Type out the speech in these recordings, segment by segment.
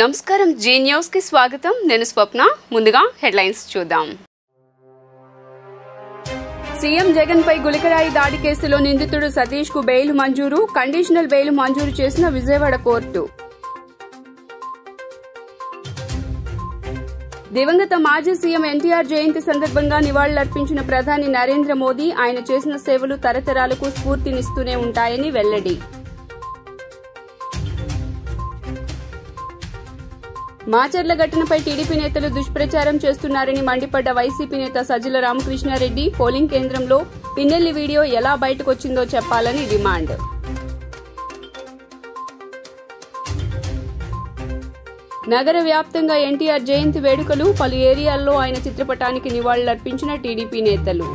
నమస్కారం G news కి స్వాగతం నేను స్వప్న ముందుగా హెడ్లైన్స్ చూద్దాం సీఎం జగన్ పై గులికరాయి దాడి కేసులో నిందితుడు సతీష్ కు బెయిల్ మంజూరు కండిషనల్ బెయిల్ మంజూరు చేసిన విజయవాడ కోర్టు దివంగత మాజీ సీఎం ఎన్టీఆర్ జయంతి సందర్భంగా నివాళులర్పించిన ప్రధాని నరేంద్ర మోదీ ఆయన చేసిన సేవలు తరతరాలకు స్ఫూర్తినిస్తూనే ఉంటాయని వెల్లడి మాచర్ల ఘటనపై టీడీపీ నేతలు దుష్ప్రచారం చేస్తున్నారని మండిపడ్డ వైసీపీ నేత సజ్జల రామకృష్ణారెడ్డి పోలింగ్ కేంద్రంలో పిన్నెల్లి వీడియో ఎలా బయటకొచ్చిందో చెప్పాలని డిమాండ్ నగర వ్యాప్తంగా ఎన్టీఆర్ జయంతి వేడుకలు పలు ఏరియాల్లో ఆయన చిత్రపటానికి నివాళులర్పించిన టీడీపీ నేతలు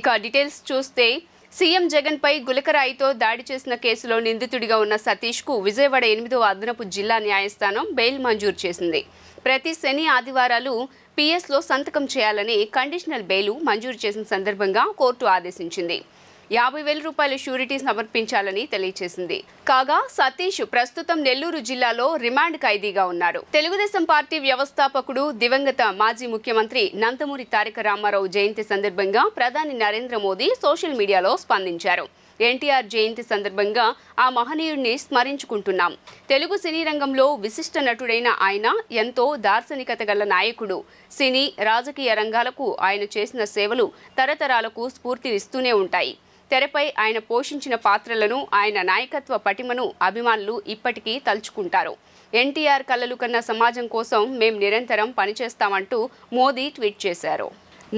ఇక డీటెయిల్స్ చూస్తే సీఎం జగన్ పై గులకరాయితో దాడి చేసిన కేసులో నిందితుడిగా ఉన్న సతీష్ కు విజయవాడ 8వ అదనపు జిల్లా న్యాయస్థానం బెయిల్ మంజూరు చేసింది. ప్రతి శని ఆదివారాలు పీఎస్లో సంతకం చేయాలని కండిషనల్ బెయిల్ మంజూరు చేసిన సందర్భంగా కోర్టు ఆదేశించింది. 50,000 రూపాయల షూరిటీ సమర్పించాలని తెలియజేసింది. కాగా సతీష్ ప్రస్తుతం నెల్లూరు జిల్లాలో రిమాండ్ ఖైదీగా ఉన్నారు. తెలుగుదేశం పార్టీ వ్యవస్థాపకుడు దివంగత మాజీ ముఖ్యమంత్రి నందమూరి తారక రామారావు జయంతి సందర్భంగా ప్రధాని నరేంద్ర మోదీ సోషల్ మీడియాలో స్పందించారు. ఎన్టీఆర్ జయంతి సందర్భంగా ఆ మహనీయుడిని స్మరించుకుంటున్నాం. తెలుగు సినీ రంగంలో విశిష్ట నటుడైన ఆయన ఎంతో దార్శనికత గల నాయకుడు. సినీ రాజకీయ రంగాలకు ఆయన చేసిన సేవలు తరతరాలకు స్ఫూర్తినిస్తూనే ఉంటాయి. తెరపై ఆయన పోషించిన పాత్రలను ఆయన నాయకత్వ పటిమను అభిమానులు ఇప్పటికీ తలుచుకుంటారు. ఎన్టీఆర్ కలలు కన్న సమాజం కోసం మేం నిరంతరం పనిచేస్తామంటూ మోదీ ట్వీట్ చేశారు.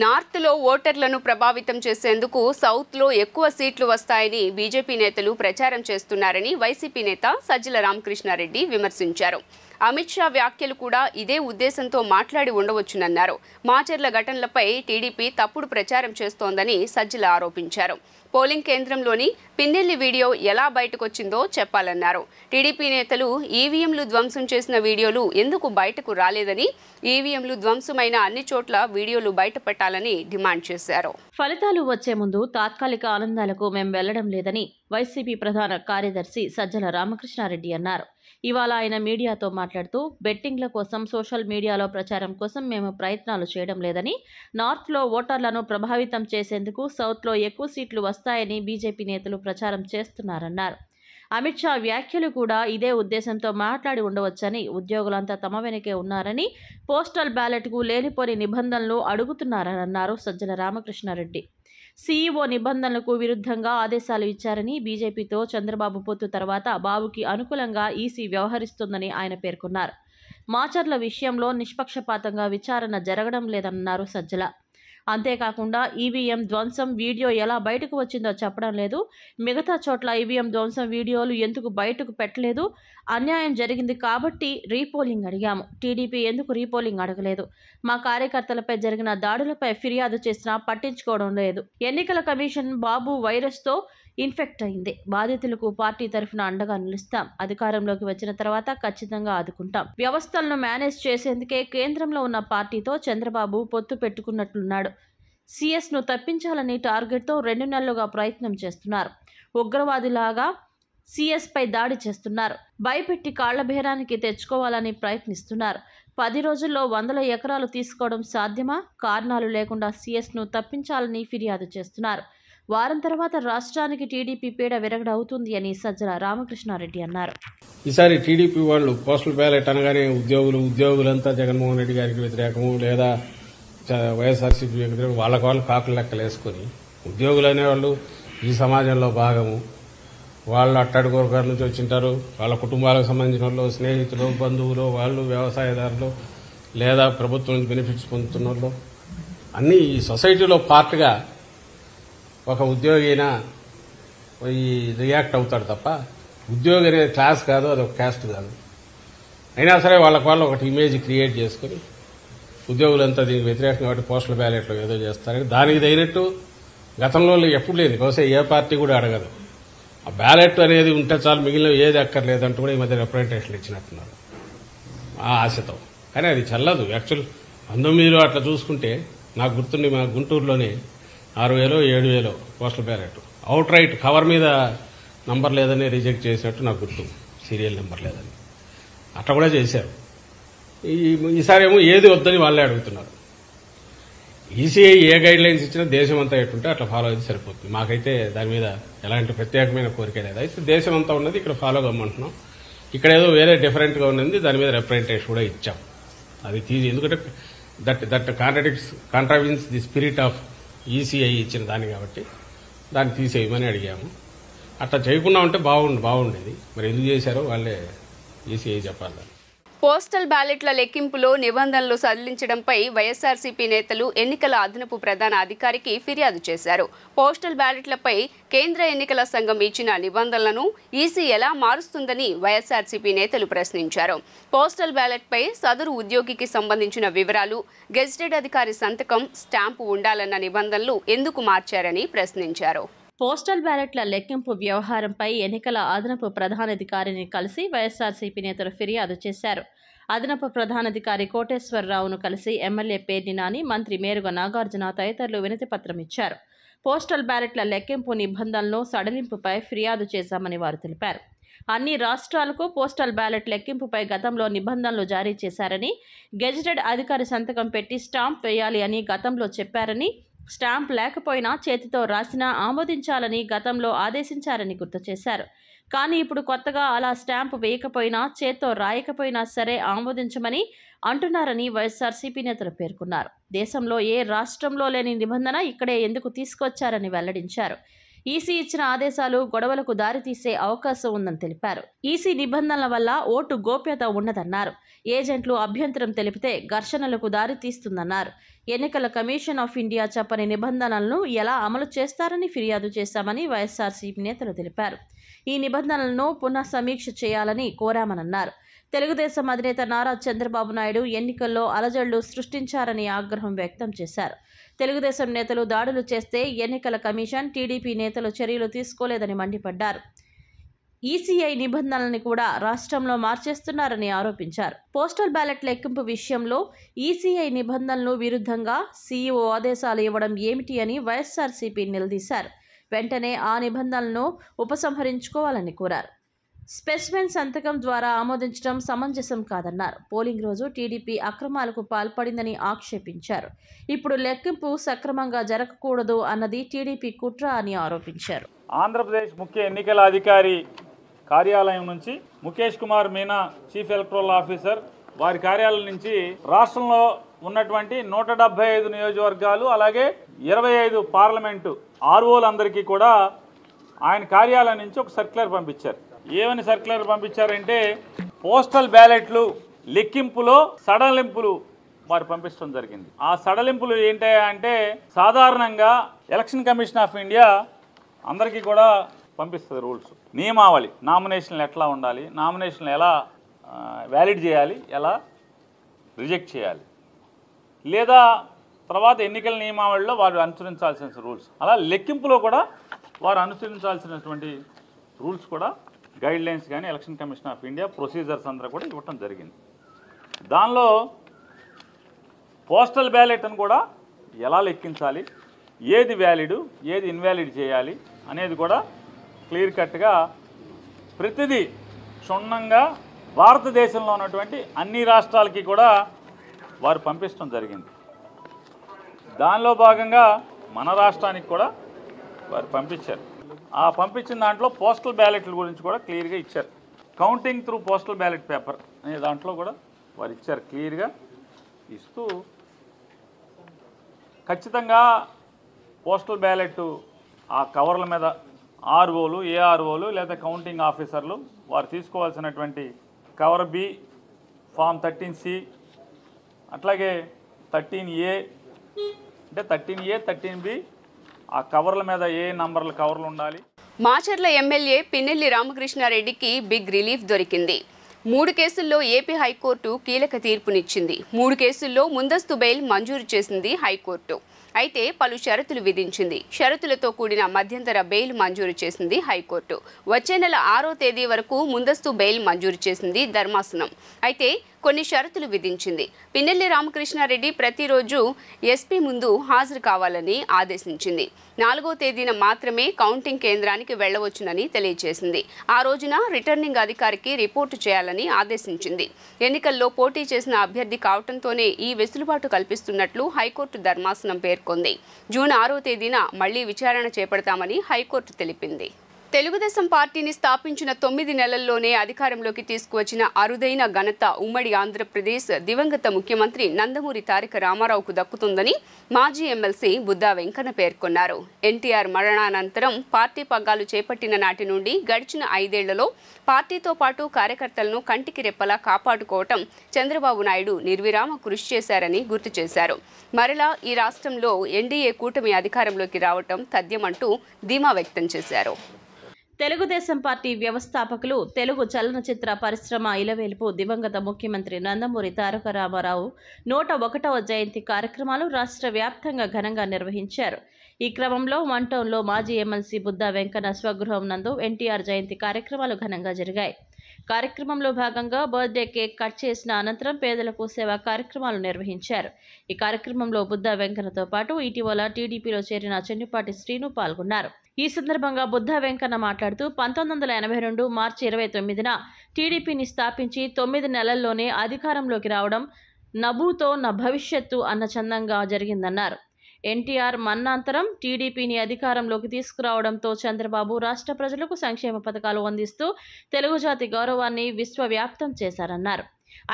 నార్త్లో ఓటర్లను ప్రభావితం చేసేందుకు సౌత్లో ఎక్కువ సీట్లు వస్తాయని బీజేపీ నేతలు ప్రచారం చేస్తున్నారని వైసీపీ నేత సజ్జల రామకృష్ణారెడ్డి విమర్శించారు. అమిత్ షా వ్యాఖ్యలు కూడా ఇదే ఉద్దేశంతో మాట్లాడి ఉండవచ్చునన్నారు. మాచర్ల ఘటనలపై టీడీపీ తప్పుడు ప్రచారం చేస్తోందని సజ్జల ఆరోపించారు. పోలింగ్ కేంద్రంలోని పిన్నెల్లి వీడియో ఎలా బయటకొచ్చిందో చెప్పాలన్నారు. టీడీపీ నేతలు ఈవీఎంలు ధ్వంసం చేసిన వీడియోలు ఎందుకు బయటకు రాలేదని, ఈవీఎంలు ధ్వంసమైన అన్ని చోట్ల వీడియోలు బయటపెట్టాలని డిమాండ్ చేశారు. ఫలితాలు వచ్చే ముందు తాత్కాలిక ఆనందాలకు మేం వెళ్లడం లేదని వైసీపీ ప్రధాన కార్యదర్శి సజ్జల రామకృష్ణారెడ్డి అన్నారు. ఇవాళ ఆయన మీడియాతో మాట్లాడుతూ బెట్టింగ్ల కోసం సోషల్ మీడియాలో ప్రచారం కోసం మేము ప్రయత్నాలు చేయడం లేదని, నార్త్లో ఓటర్లను ప్రభావితం చేసేందుకు సౌత్లో ఎక్కువ సీట్లు వస్తాయని బీజేపీ నేతలు ప్రచారం చేస్తున్నారన్నారు. అమిత్ షా వ్యాఖ్యలు కూడా ఇదే ఉద్దేశంతో మాట్లాడి ఉండవచ్చని, ఉద్యోగులంతా తమ వెనకే ఉన్నారని, పోస్టల్ బ్యాలెట్కు లేనిపోని నిబంధనలు అడుగుతున్నారన్నారు సజ్జల రామకృష్ణారెడ్డి. సీఈఓ నిబంధనలకు విరుద్ధంగా ఆదేశాలు ఇచ్చారని, బీజేపీతో చంద్రబాబు పొత్తు తర్వాత బాబుకి అనుకూలంగా ఈసీ వ్యవహరిస్తోందని ఆయన పేర్కొన్నారు. మాచర్ల విషయంలో నిష్పక్షపాతంగా విచారణ జరగడం లేదన్నారు సజ్జల. అంతేకాకుండా ఈవీఎం ధ్వంసం వీడియో ఎలా బయటకు వచ్చిందో చెప్పడం లేదు. మిగతా చోట్ల ఈవీఎం ధ్వంసం వీడియోలు ఎందుకు బయటకు పెట్టలేదు? అన్యాయం జరిగింది కాబట్టి రీపోలింగ్ అడిగాము. టీడీపీ ఎందుకు రీపోలింగ్ అడగలేదు? మా కార్యకర్తలపై జరిగిన దాడులపై ఫిర్యాదు చేసినా పట్టించుకోవడం లేదు. ఎన్నికల కమిషన్ బాబు వైరస్తో ఇన్ఫెక్ట్ అయింది. బాధితులకు పార్టీ తరఫున అండగా నిలుస్తాం. అధికారంలోకి వచ్చిన తర్వాత ఖచ్చితంగా ఆదుకుంటాం. వ్యవస్థలను మేనేజ్ చేసేందుకే కేంద్రంలో ఉన్న పార్టీతో చంద్రబాబు పొత్తు పెట్టుకున్నట్లున్నాడు. సీఎస్ను తప్పించాలని టార్గెట్తో 2 నెలలుగా ప్రయత్నం చేస్తున్నారు. ఉగ్రవాదిలాగా సీఎస్పై దాడి చేస్తున్నారు. భయపెట్టి కాళ్ల బేరానికి తెచ్చుకోవాలని ప్రయత్నిస్తున్నారు. 10 రోజుల్లో 100 ఎకరాలు తీసుకోవడం సాధ్యమా? కారణాలు లేకుండా సీఎస్ను తప్పించాలని ఫిర్యాదు చేస్తున్నారు. వారం తర్వాత రాష్ట్రానికి టీడీపీ పీడ విరగడవుతుంది అని సజ్జల రామకృష్ణారెడ్డి అన్నారు. ఈసారి టీడీపీ వాళ్ళు పోస్టల్ బ్యాలెట్ అనగానే ఉద్యోగులంతా జగన్మోహన్ రెడ్డి గారికి వ్యతిరేకము లేదా వైఎస్ఆర్సీపీ వ్యతిరేకం వాళ్ళ కాకులు లెక్కలు వేసుకుని, ఉద్యోగులు అనేవాళ్ళు ఈ సమాజంలో భాగము, వాళ్ళు అట్టడుగోరగాల నుంచి వచ్చింటారు, వాళ్ళ కుటుంబాలకు సంబంధించిన వాళ్ళు, స్నేహితులు, బంధువులు, వాళ్ళు వ్యవసాయదారులు లేదా ప్రభుత్వం నుంచి బెనిఫిట్స్ పొందుతున్న వాళ్ళు అన్నీ ఈ సొసైటీలో పార్ట్గా ఒక ఉద్యోగి అయినా ఈ రియాక్ట్ అవుతాడు తప్ప, ఉద్యోగి అనేది క్లాస్ కాదు, అది ఒక క్యాస్ట్ కాదు. అయినా సరే వాళ్ళు ఒకటి ఇమేజ్ క్రియేట్ చేసుకుని ఉద్యోగులంతా దీనికి వ్యతిరేకంగా కాబట్టి పోస్టల్ బ్యాలెట్లో ఏదో చేస్తారని, దానికి తగినట్టు గతంలో ఎప్పుడు లేదు, బహుశా ఏ పార్టీ కూడా అడగదు. ఆ బ్యాలెట్ అనేది ఉంటే చాలు, మిగిలిన ఏది అక్కర్లేదంటూ కూడా ఈ మధ్య రిప్రజెంటేషన్లు ఇచ్చినట్టున్నారు ఆ ఆశతో. కానీ అది చల్లదు. యాక్చువల్ 19 అట్లా చూసుకుంటే నాకు గుర్తుండి మా గుంటూరులోనే 6,000 7,000 postal ballot out right cover మీద నంబర్ లేదని రిజెక్ట్ చేసినట్టు నాకు గుర్తు, సీరియల్ నెంబర్ లేదని. అట్లా కూడా చేశారు. ఈసారేమో ఏది వద్దని వాళ్ళే అడుగుతున్నారు. ఈసీఐ ఏ గైడ్ లైన్స్ ఇచ్చినా దేశం అంతా ఎట్టుంటే అట్లా ఫాలో అయితే సరిపోతుంది. మాకైతే దాని మీద ఎలాంటి ప్రత్యేకమైన కోరిక లేదు. అయితే దేశం అంతా ఉన్నది ఇక్కడ ఫాలో కమ్మంటున్నాం. ఇక్కడ ఏదో వేరే డిఫరెంట్గా ఉన్నది, దాని మీద రిప్రజెంటేషన్ కూడా ఇచ్చాం. అది ఎందుకంటే that కాంట్రావిన్స్ the spirit of ECI ఇచ్చిన దాన్ని కాబట్టి దాన్ని తీసేయమని అడిగాము. అట్లా చేయకుండా ఉంటే బాగుండేది. మరి ఎందుకు చేశారో వాళ్ళే ఈసీఐ చెప్పాలి. పోస్టల్ బ్యాలెట్ల లెక్కింపులో నిబంధనలు సడలించడంపై వైఎస్ఆర్సీపీ నేతలు ఎన్నికల అదనపు ప్రధాన అధికారికి ఫిర్యాదు చేశారు. పోస్టల్ బ్యాలెట్లపై కేంద్ర ఎన్నికల సంఘం ఇచ్చిన నిబంధనలను ఈసీ ఎలా మారుస్తుందని వైఎస్ఆర్సీపీ నేతలు ప్రశ్నించారు. పోస్టల్ బ్యాలెట్పై సదరు ఉద్యోగికి సంబంధించిన వివరాలు, గెజిటెడ్ అధికారి సంతకం, స్టాంపు ఉండాలన్న నిబంధనలు ఎందుకు మార్చారని ప్రశ్నించారు. పోస్టల్ బ్యాలెట్ల లెక్కింపు వ్యవహారంపై ఎన్నికల అదనపు ప్రధానాధికారిని కలిసి వైఎస్ఆర్సీపీ నేతలు ఫిర్యాదు చేశారు. అదనపు ప్రధానాధికారి కోటేశ్వరరావును కలిసి ఎమ్మెల్యే పేర్ని నాని, మంత్రి మేరుగ నాగార్జున తదితరులు వినతిపత్రం ఇచ్చారు. పోస్టల్ బ్యాలెట్ల లెక్కింపు నిబంధనలను సడలింపుపై ఫిర్యాదు చేశామని వారు తెలిపారు. అన్ని రాష్ట్రాలకు పోస్టల్ బ్యాలెట్ లెక్కింపుపై గతంలో నిబంధనలు జారీ చేశారని, గెజిటెడ్ అధికారి సంతకం పెట్టి స్టాంప్ వేయాలి అని గతంలో చెప్పారని, స్టాంప్ లేకపోయినా చేతితో రాసినా ఆమోదించాలని గతంలో ఆదేశించారని గుర్తు చేశారు. కానీ ఇప్పుడు కొత్తగా అలా స్టాంప్ వేయకపోయినా, చేత్తో రాయకపోయినా సరే ఆమోదించమని అంటున్నారని వైఎస్ఆర్సీపీ నేతలు పేర్కొన్నారు. దేశంలో ఏ రాష్ట్రంలో లేని నిబంధన ఇక్కడే ఎందుకు తీసుకొచ్చారని వెల్లడించారు. ఈసీ ఇచ్చిన ఆదేశాలు గొడవలకు దారితీసే అవకాశం ఉందని తెలిపారు. ఈసీ నిబంధనల వల్ల ఓటు గోప్యత ఉన్నదన్నారు. ఏజెంట్లు అభ్యంతరం తెలిపితే ఘర్షణలకు దారితీస్తుందన్నారు. ఎన్నికల కమిషన్ ఆఫ్ ఇండియా చెప్పని నిబంధనలను ఎలా అమలు చేస్తారని ఫిర్యాదు చేశామని వైఎస్ఆర్సీపీ నేతలు తెలిపారు. ఈ నిబంధనలను పునః సమీక్ష చేయాలని కోరామన్నారు. తెలుగుదేశం అధినేత నారా చంద్రబాబు నాయుడు ఎన్నికల్లో అలజడులు సృష్టించారని ఆగ్రహం వ్యక్తం చేశారు. తెలుగుదేశం నేతలు దాడులు చేస్తే ఎన్నికల కమిషన్, టీడీపీ నేతలు చర్యలు తీసుకోలేదని మండిపడ్డారు. ఈసీఐ నిబంధనల్ని కూడా రాష్ట్రంలో మార్చేస్తున్నారని ఆరోపించారు. పోస్టల్ బ్యాలెట్ లెక్కింపు విషయంలో ఈసీఐ నిబంధనలు విరుద్ధంగా సీఈఓ ఆదేశాలు ఇవ్వడం ఏమిటి అని వైఎస్ఆర్సీపీ నిలదీశారు. వెంటనే ఆ నిబంధనలను ఉపసంహరించుకోవాలని కోరారు. స్పెసిమెన్ సంతకం ద్వారా ఆమోదించడం సమంజసం కాదన్నారు. పోలింగ్ రోజు టీడీపీ అక్రమాలకు పాల్పడిందని ఆక్షేపించారు. ఇప్పుడు లెక్కింపు సక్రమంగా జరగకూడదు అన్నది టీడీపీ కుట్ర అని ఆరోపించారు. ఆంధ్రప్రదేశ్ ముఖ్య ఎన్నికల అధికారి కార్యాలయం నుంచి Mukesh Kumar Meena, chief electoral officer, వారి కార్యాలయం నుంచి రాష్ట్రంలో ఉన్నటువంటి 175 నియోజకవర్గాలు అలాగే 25 పార్లమెంటు ఆర్ఓలందరికీ కూడా ఆయన కార్యాలయం నుంచి ఒక సర్క్యులర్ పంపించారు. ఏమని సర్క్యులర్ పంపించారంటే, పోస్టల్ బ్యాలెట్లు లెక్కింపులో సడలింపులు వారు పంపించడం జరిగింది. ఆ సడలింపులు ఏంటంటే సాధారణంగా ఎలక్షన్ కమిషన్ ఆఫ్ ఇండియా అందరికీ కూడా పంపిస్తుంది రూల్స్, నియమావళి, నామినేషన్లు ఎట్లా ఉండాలి, నామినేషన్లు ఎలా వ్యాలిడ్ చేయాలి, ఎలా రిజెక్ట్ చేయాలి, లేదా తర్వాత ఎన్నికల నియమావళిలో వారు అనుసరించాల్సిన రూల్స్, అలా లెక్కింపులో కూడా వారు అనుసరించాల్సినటువంటి రూల్స్ కూడా గైడ్ లైన్స్ కానీ election commission of India procedures అందరూ కూడా ఇవ్వటం జరిగింది. దానిలో పోస్టల్ బ్యాలెట్ అని కూడా ఎలా లెక్కించాలి, ఏది వ్యాలిడ్ ఏది ఇన్వాలిడ్ చేయాలి అనేది కూడా క్లియర్ కట్గా ప్రతిదీ క్షుణ్ణంగా భారతదేశంలో ఉన్నటువంటి అన్ని రాష్ట్రాలకి కూడా వారు పంపించడం జరిగింది. దానిలో భాగంగా మన రాష్ట్రానికి కూడా వారు పంపించారు. ఆ పంపించిన దాంట్లో పోస్టల్ బ్యాలెట్ల గురించి కూడా క్లియర్గా ఇచ్చారు. Counting through postal ballot paper అనే దాంట్లో కూడా వారు ఇచ్చారు. క్లియర్గా ఇస్తూ ఖచ్చితంగా పోస్టల్ బ్యాలెట్ ఆ కవర్ల మీద ఆర్ఓలు, ఏఆర్ఓలు లేదా కౌంటింగ్ ఆఫీసర్లు వారు తీసుకోవాల్సినటువంటి కవర్ బి, ఫామ్ 13C, అట్లాగే 13A అంటే 13A 13B ఆ కవర్ల మీద ఏ నంబర్ల కవర్లు ఉండాలి. మాచర్ల ఎమ్మెల్యే పిన్నెల్లి రామకృష్ణారెడ్డికి బిగ్ రిలీఫ్ దొరికింది. 3 కేసుల్లో ఏపీ హైకోర్టు కీలక తీర్పునిచ్చింది. 3 కేసుల్లో ముందస్తు బెయిల్ మంజూరు చేసింది హైకోర్టు. అయితే పలు షరతులు విధించింది. షరతులతో కూడిన మధ్యంతర బెయిల్ మంజూరు చేసింది హైకోర్టు. వచ్చే నెల 6వ తేదీ వరకు ముందస్తు బెయిల్ మంజూరు చేసింది ధర్మాసనం. అయితే కొన్ని షరతులు విధించింది. పిన్నెల్లి రామకృష్ణారెడ్డి ప్రతిరోజు ఎస్పీ ముందు హాజరు కావాలని ఆదేశించింది. 4వ తేదీన మాత్రమే కౌంటింగ్ కేంద్రానికి వెళ్లవచ్చునని తెలియజేసింది. ఆ రోజున రిటర్నింగ్ అధికారికి రిపోర్టు చేయాలని ఆదేశించింది. ఎన్నికల్లో పోటీ చేసిన అభ్యర్థి కావడంతోనే ఈ వెసులుబాటు కల్పిస్తున్నట్లు హైకోర్టు ధర్మాసనం పేర్కొంది. జూన్ 6వ తేదీన మళ్లీ విచారణ చేపడతామని హైకోర్టు తెలిపింది. తెలుగుదేశం పార్టీని స్థాపించిన 9 నెలల్లోనే అధికారంలోకి తీసుకువచ్చిన అరుదైన ఘనత ఉమ్మడి ఆంధ్రప్రదేశ్ దివంగత ముఖ్యమంత్రి నందమూరి తారక రామారావుకు దక్కుతుందని మాజీ ఎమ్మెల్సీ బుద్దా వెంకన్న పేర్కొన్నారు. ఎన్టీఆర్ మరణానంతరం పార్టీ పగ్గాలు చేపట్టిన నాటి నుండి గడిచిన 5 ఏళ్లలో పార్టీతో పాటు కార్యకర్తలను కంటికి రెప్పలా కాపాడుకోవటం చంద్రబాబు నాయుడు నిర్విరామ కృషి చేశారని గుర్తు చేశారు. మరలా ఈ రాష్ట్రంలో ఎన్డీఏ కూటమి అధికారంలోకి రావటం తథ్యమంటూ ధీమా వ్యక్తం చేశారు. తెలుగుదేశం పార్టీ వ్యవస్థాపకులు, తెలుగు చలనచిత్ర పరిశ్రమ ఇలవేలుపు దివంగత ముఖ్యమంత్రి నందమూరి తారక రామారావు 101వ జయంతి కార్యక్రమాలు రాష్ట్ర వ్యాప్తంగా ఘనంగా నిర్వహించారు. ఈ క్రమంలో వన్ టౌన్లో మాజీ ఎమ్మెల్సీ బుద్దా వెంకన్న స్వగృహం నందు ఎన్టీఆర్ జయంతి కార్యక్రమాలు ఘనంగా జరిగాయి. కార్యక్రమంలో భాగంగా బర్త్డే కేక్ కట్ చేసిన అనంతరం పేదలకు సేవా కార్యక్రమాలు నిర్వహించారు. ఈ కార్యక్రమంలో బుద్దా వెంకన్నతో పాటు ఇటీవల టీడీపీలో చేరిన చెన్నుపాటి శ్రీను పాల్గొన్నారు. ఈ సందర్భంగా బుద్దా వెంకన్న మాట్లాడుతూ 1982 మార్చి 29న టీడీపీని స్థాపించి 9 నెలల్లోనే అధికారంలోకి రావడం నభూతో నా భవిష్యత్తు అన్న చందంగా జరిగిందన్నారు. ఎన్టీఆర్ మరణానంతరం టీడీపీని అధికారంలోకి తీసుకురావడంతో చంద్రబాబు రాష్ట్ర ప్రజలకు సంక్షేమ పథకాలు అందిస్తూ తెలుగు జాతి గౌరవాన్ని విశ్వవ్యాప్తం చేశారన్నారు.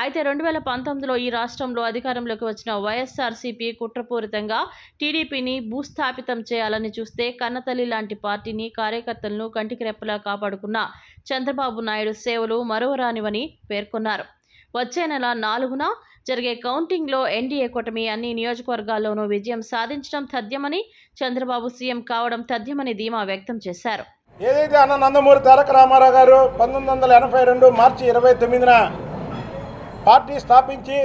అయితే 2019లో ఈ రాష్ట్రంలో అధికారంలోకి వచ్చిన వైఎస్ఆర్సీపీ కుట్రపూరితంగా టీడీపీని భూస్థాపితం చేయాలని చూస్తే కన్నతల్లి లాంటి పార్టీని, కార్యకర్తలను కంటికి రెప్పలా కాపాడుకున్న చంద్రబాబు నాయుడు సేవలు మరువరానివని పేర్కొన్నారు. వచ్చే నెల 4న జరిగే కౌంటింగ్లో ఎన్డీఏ కూటమి అన్ని నియోజకవర్గాల్లోనూ విజయం సాధించడం తథ్యమని, చంద్రబాబు సీఎం కావడం తథ్యమని ధీమా వ్యక్తం చేశారు. ఏదైతే అన్న నందమూరి తారక రామారావు గారు 1982 మార్చి 29న పార్టీ స్థాపించి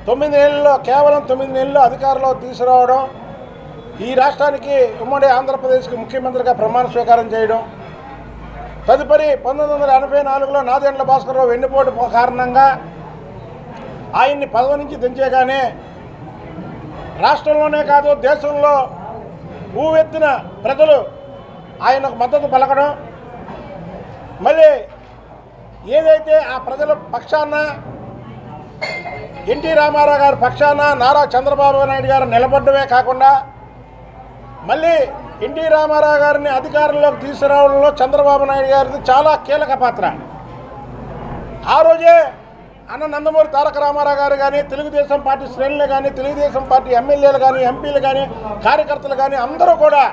9 నెలల్లో, కేవలం 9 నెలల్లో అధికారంలో తీసుకురావడం, ఈ రాష్ట్రానికి ఉమ్మడి ఆంధ్రప్రదేశ్కి ముఖ్యమంత్రిగా ప్రమాణ స్వీకారం చేయడం, తదుపరి 1984లో నాదెండ్ల భాస్కరరావు వెన్నుపోటు కారణంగా ఆయన్ని పదవి నుంచి దించేగానే రాష్ట్రంలోనే కాదు దేశంలో ఊవెత్తిన ప్రజలు ఆయనకు మద్దతు పలకడం, మళ్ళీ ఏదైతే ఆ ప్రజల పక్షాన ఎన్టీ రామారావు గారి పక్షాన నారా చంద్రబాబు నాయుడు గారు నిలబడమే కాకుండా మళ్ళీ ఎన్టీ రామారావు గారిని అధికారంలోకి తీసుకురావడంలో చంద్రబాబు నాయుడు గారిది చాలా కీలక పాత్ర. ఆ రోజే అన్న నందమూరి తారక రామారావు గారు కానీ, తెలుగుదేశం పార్టీ శ్రేణులు కానీ, తెలుగుదేశం పార్టీ ఎమ్మెల్యేలు కానీ, ఎంపీలు కానీ, కార్యకర్తలు కానీ అందరూ కూడా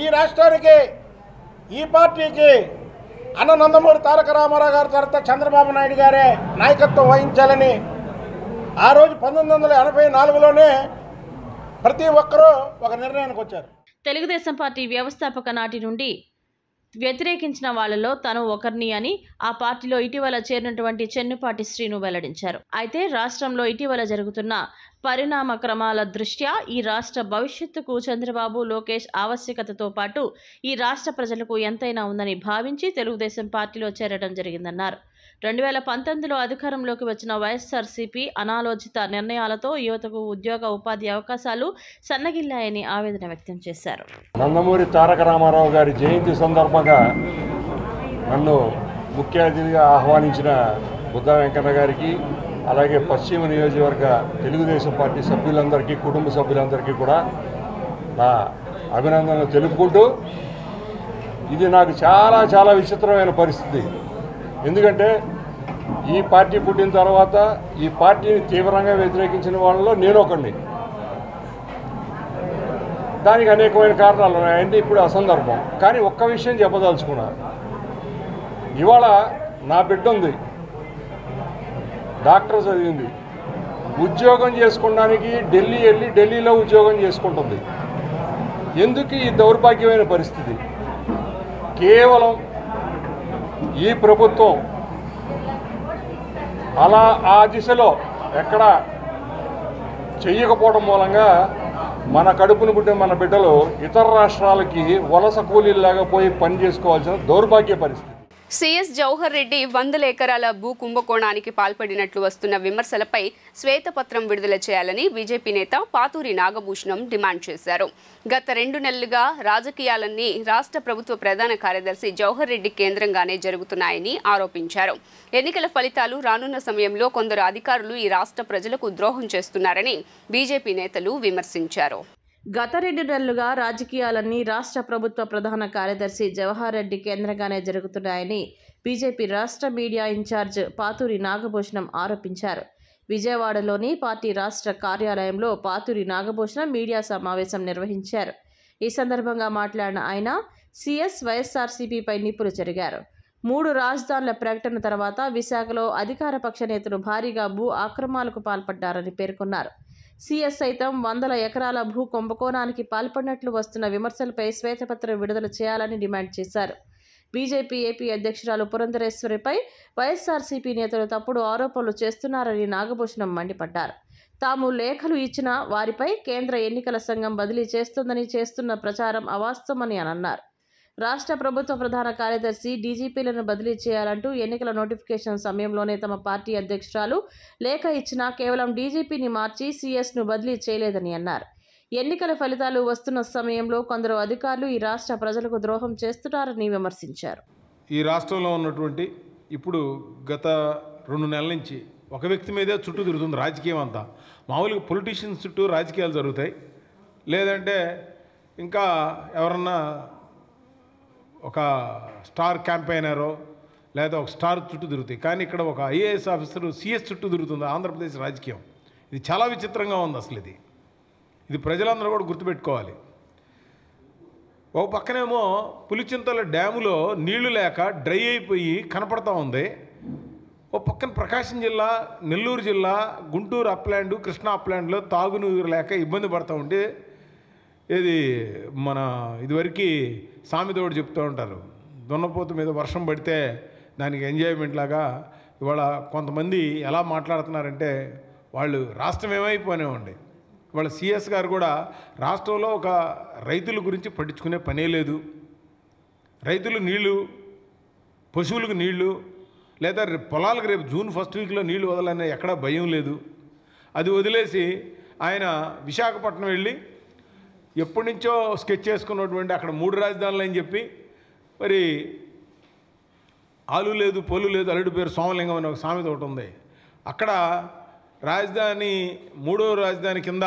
ఈ రాష్ట్రానికి, ఈ పార్టీకి అన్న నందమూరి తారక రామారావు గారి తర్వాత చంద్రబాబు నాయుడు గారే నాయకత్వం వహించాలని ఆ రోజు 1984లోనే ప్రతి ఒక్కరూ ఒక నిర్ణయానికి వచ్చారు. తెలుగుదేశం పార్టీ వ్యవస్థాపక నాటి నుండి వ్యతిరేకించిన వాళ్లలో తను ఒకరిని అని ఆ పార్టీలో ఇటీవల చేరినటువంటి చెన్నుపాటి శ్రీను వెల్లడించారు. అయితే రాష్ట్రంలో ఇటీవల జరుగుతున్న పరిణామ క్రమాల దృష్ట్యా ఈ రాష్ట్ర భవిష్యత్తుకు చంద్రబాబు, లోకేష్ ఆవశ్యకతతో పాటు ఈ రాష్ట్ర ప్రజలకు ఎంతైనా ఉందని భావించి తెలుగుదేశం పార్టీలో చేరడం జరిగిందన్నారు. 2019లో అధికారంలోకి వచ్చిన వైఎస్ఆర్సీపీ అనాలోచిత నిర్ణయాలతో యువతకు ఉద్యోగ, ఉపాధి అవకాశాలు సన్నగిల్లాయని ఆవేదన వ్యక్తం చేశారు. నందమూరి తారక రామారావు గారి జయంతి సందర్భంగా నన్ను ముఖ్య అతిథిగా ఆహ్వానించిన బుద్దా వెంకన్న గారికి, అలాగే పశ్చిమ నియోజకవర్గ తెలుగుదేశం పార్టీ సభ్యులందరికీ, కుటుంబ సభ్యులందరికీ కూడా నా అభినందనలు తెలుపుకుంటూ, ఇది నాకు చాలా చాలా విచిత్రమైన పరిస్థితి. ఎందుకంటే ఈ పార్టీ పుట్టిన తర్వాత ఈ పార్టీని తీవ్రంగా వ్యతిరేకించిన వాళ్ళలో నేను ఒకడిని. దానికి అనేకమైన కారణాలు ఉన్నాయంటే ఇప్పుడు అసందర్భం. కానీ ఒక్క విషయం చెప్పదలుచుకున్నా, ఇవాళ నా బిడ్డ ఉంది, డాక్టర్ చదివింది, ఉద్యోగం చేసుకోవడానికి ఢిల్లీ వెళ్ళి ఢిల్లీలో ఉద్యోగం చేసుకుంటుంది. ఎందుకు ఈ దౌర్భాగ్యమైన పరిస్థితి? కేవలం ఈ ప్రభుత్వం అలా ఆ దిశలో ఎక్కడ చెయ్యకపోవడం మూలంగా మన కడుపును పుట్టిన మన బిడ్డలు ఇతర రాష్ట్రాలకి వలస కూలీలాగా పోయి పని చేసుకోవాల్సిన దౌర్భాగ్య పరిస్థితి. సిఎస్ జవహర్ రెడ్డి 100 ఎకరాల భూ కుంభకోణానికి పాల్పడినట్లు వస్తున్న విమర్శలపై శ్వేతపత్రం విడుదల చేయాలని బీజేపీ నేత పాతూరి నాగభూషణం డిమాండ్ చేశారు. గత 2 నెలలుగా రాజకీయాలన్నీ రాష్ట్ర ప్రభుత్వ ప్రధాన కార్యదర్శి జవహర్ రెడ్డి కేంద్రంగానే జరుగుతున్నాయని ఆరోపించారు. ఎన్నికల ఫలితాలు రానున్న సమయంలో కొందరు అధికారులు ఈ రాష్ట్ర ప్రజలకు ద్రోహం చేస్తున్నారని బీజేపీ నేతలు విమర్శించారు. గత 2 నెలలుగా రాజకీయాలన్నీ రాష్ట్ర ప్రభుత్వ ప్రధాన కార్యదర్శి జవహర్ రెడ్డి కేంద్రంగానే జరుగుతున్నాయని బీజేపీ రాష్ట్ర మీడియా ఇన్ఛార్జ్ పాతూరి నాగభూషణం ఆరోపించారు. విజయవాడలోని పార్టీ రాష్ట్ర కార్యాలయంలో పాతూరి నాగభూషణం మీడియా సమావేశం నిర్వహించారు. ఈ సందర్భంగా మాట్లాడిన ఆయన సిఎస్ వైఎస్ఆర్సీపీపై నిప్పులు చెరిగారు. 3 రాజధానుల ప్రకటన తర్వాత విశాఖలో అధికార పక్ష నేతలు భారీగా భూ ఆక్రమణలకు పాల్పడ్డారని పేర్కొన్నారు. సిఎస్ సైతం 100 ఎకరాల భూ కుంభకోణానికి పాల్పడినట్లు వస్తున్న విమర్శలపై శ్వేతపత్రం విడుదల చేయాలని డిమాండ్ చేశారు. బీజేపీ ఏపీ అధ్యక్షురాలు పురంధరేశ్వరిపై వైఎస్ఆర్సీపీ నేతలు తప్పుడు ఆరోపణలు చేస్తున్నారని నాగభూషణం మండిపడ్డారు. తాము లేఖలు ఇచ్చిన వారిపై కేంద్ర ఎన్నికల సంఘం బదిలీ చేస్తుందని చేస్తున్న ప్రచారం అవాస్తవమని అన్నారు. రాష్ట్ర ప్రభుత్వ ప్రధాన కార్యదర్శి డీజీపీలను బదిలీ చేయాలంటూ ఎన్నికల నోటిఫికేషన్ సమయంలోనే తమ పార్టీ అధ్యక్షురాలు లేఖ ఇచ్చినా కేవలం డీజీపీని మార్చి సీఎస్ను బదిలీ చేయలేదని అన్నారు. ఎన్నికల ఫలితాలు వస్తున్న సమయంలో కొందరు అధికారులు ఈ రాష్ట్ర ప్రజలకు ద్రోహం చేస్తున్నారని విమర్శించారు. ఈ రాష్ట్రంలో ఉన్నటువంటి ఇప్పుడు గత 2 నెలల నుంచి ఒక వ్యక్తి మీదే చుట్టూ తిరుగుతుంది రాజకీయం అంతా. మామూలుగా పొలిటీషియన్స్ చుట్టూ రాజకీయాలు జరుగుతాయి, లేదంటే ఇంకా ఎవరన్నా ఒక స్టార్ క్యాంపెయినరో లేదా ఒక స్టార్ చుట్టూ తిరుగుతాయి. కానీ ఇక్కడ ఒక ఐఏఎస్ ఆఫీసరు సిఎస్ చుట్టూ తిరుగుతుంది ఆంధ్రప్రదేశ్ రాజకీయం. ఇది చాలా విచిత్రంగా ఉంది. అసలు ఇది ప్రజలందరూ కూడా గుర్తుపెట్టుకోవాలి. ఒక పక్కనేమో పులిచింతల డ్యాములో నీళ్లు లేక డ్రై అయిపోయి కనపడతా ఉంది. ఓ పక్కన ప్రకాశం జిల్లా, నెల్లూరు జిల్లా, గుంటూరు అప్లాండ్, కృష్ణా అప్లాండ్లో తాగునీరు లేక ఇబ్బంది పడుతూ ఉంటే ఇది మన ఇదివరకు సామెతోడు చెప్తూ ఉంటారు, దున్నపోతు మీద వర్షం పడితే దానికి ఎంజాయ్మెంట్ లాగా ఇవాళ కొంతమంది ఎలా మాట్లాడుతున్నారంటే వాళ్ళు రాష్ట్రం ఏమైపోయినామండి. ఇవాళ సిఎస్ గారు కూడా రాష్ట్రంలో ఒక రైతుల గురించి పట్టించుకునే పనే లేదు. రైతులు నీళ్లు, పశువులకు నీళ్లు, లేదా పొలాలకు రేపు జూన్ 1st వీక్లో నీళ్లు వదలనే ఎక్కడా భయం లేదు. అది వదిలేసి ఆయన విశాఖపట్నం వెళ్ళి ఎప్పటి నుంచో స్కెచ్ చేసుకున్నటువంటి అక్కడ 3 రాజధానులు అని చెప్పి మరి ఆలు లేదు పొలు లేదు అల్లుడి పేరు సోమలింగం అని ఒక సామెత ఒకటి ఉంది. అక్కడ రాజధాని 3వ రాజధాని కింద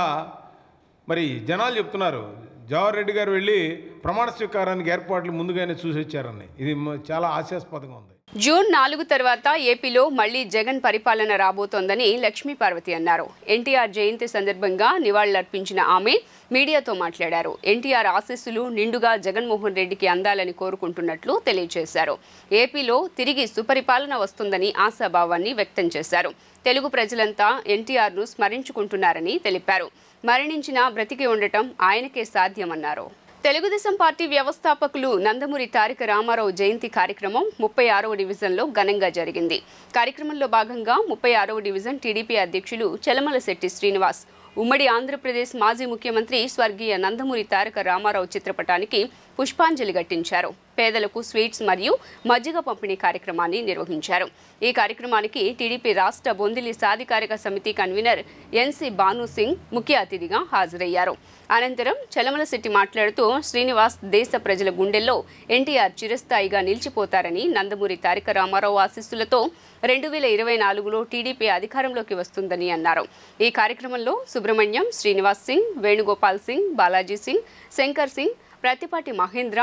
మరి జనాలు చెప్తున్నారు జవహర్ రెడ్డి గారు వెళ్ళి ప్రమాణ స్వీకారానికి ఏర్పాట్లు ముందుగానే చూసి వచ్చారని. ఇది చాలా హాస్యాస్పదంగా ఉంది. జూన్ 4 తర్వాత ఏపీలో మళ్లీ జగన్ పరిపాలన రాబోతోందని లక్ష్మీపార్వతి అన్నారు. ఎన్టీఆర్ జయంతి సందర్భంగా నివాళులర్పించిన ఆమె మీడియాతో మాట్లాడారు. ఎన్టీఆర్ ఆశీస్సులు నిండుగా జగన్మోహన్ రెడ్డికి అందాలని కోరుకుంటున్నట్లు తెలియజేశారు. ఏపీలో తిరిగి సుపరిపాలన వస్తుందని ఆశాభావాన్ని వ్యక్తం చేశారు. తెలుగు ప్రజలంతా ఎన్టీఆర్ను స్మరించుకుంటున్నారని తెలిపారు. మరణించినా బ్రతికి ఉండటం ఆయనకే సాధ్యమన్నారు. తెలుగుదేశం పార్టీ వ్యవస్థాపకులు నందమూరి తారక రామారావు జయంతి కార్యక్రమం 36వ డివిజన్లో ఘనంగా జరిగింది. కార్యక్రమంలో భాగంగా 36వ డివిజన్ టీడీపీ అధ్యక్షులు చలమలశెట్టి శ్రీనివాస్ ఉమ్మడి ఆంధ్రప్రదేశ్ మాజీ ముఖ్యమంత్రి స్వర్గీయ నందమూరి తారక రామారావు చిత్రపటానికి పుష్పాంజలి ఘటించారు. పేదలకు స్వీట్స్ మరియు మజ్జిగ పంపిణీ కార్యక్రమాన్ని నిర్వహించారు. ఈ కార్యక్రమానికి టీడీపీ రాష్ట్ర బొందిలి సాధికారిక సమితి కన్వీనర్ ఎన్సి భాను సింగ్ ముఖ్య అతిథిగా హాజరయ్యారు. అనంతరం చలమలశెట్టి మాట్లాడుతూ శ్రీనివాస్ దేశ ప్రజల గుండెల్లో ఎన్టీఆర్ చిరస్థాయిగా నిలిచిపోతారని, నందమూరి తారక రామారావు ఆశీస్సులతో 2024లో టీడీపీ అధికారంలోకి వస్తుందని అన్నారు. ఈ కార్యక్రమంలో సుబ్రహ్మణ్యం, శ్రీనివాస్ సింగ్, వేణుగోపాల్ సింగ్, బాలాజీ సింగ్, శంకర్ సింగ్, ప్రతిపాటి మహేంద్ర,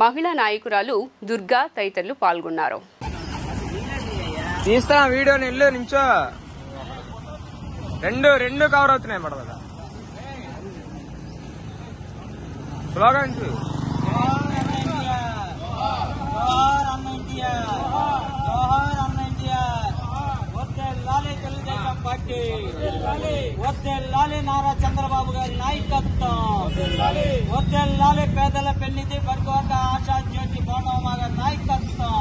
మహిళా నాయకురాలు దుర్గా తదితరులు పాల్గొన్నారు. వీడియో నిల్లు నుంచో రెండు కవర్ అవుతున్నాయి మేడం. స్లోగన్స్ తెలుగుదేశం పార్టీ వద్దెల్లాలి నారా చంద్రబాబు గారి నాయకత్వం, వద్దెల్లాలి పేదల పెన్నిధి బడుగోక ఆశా జ్యోతి బోండమ్మ గారి నాయకత్వం,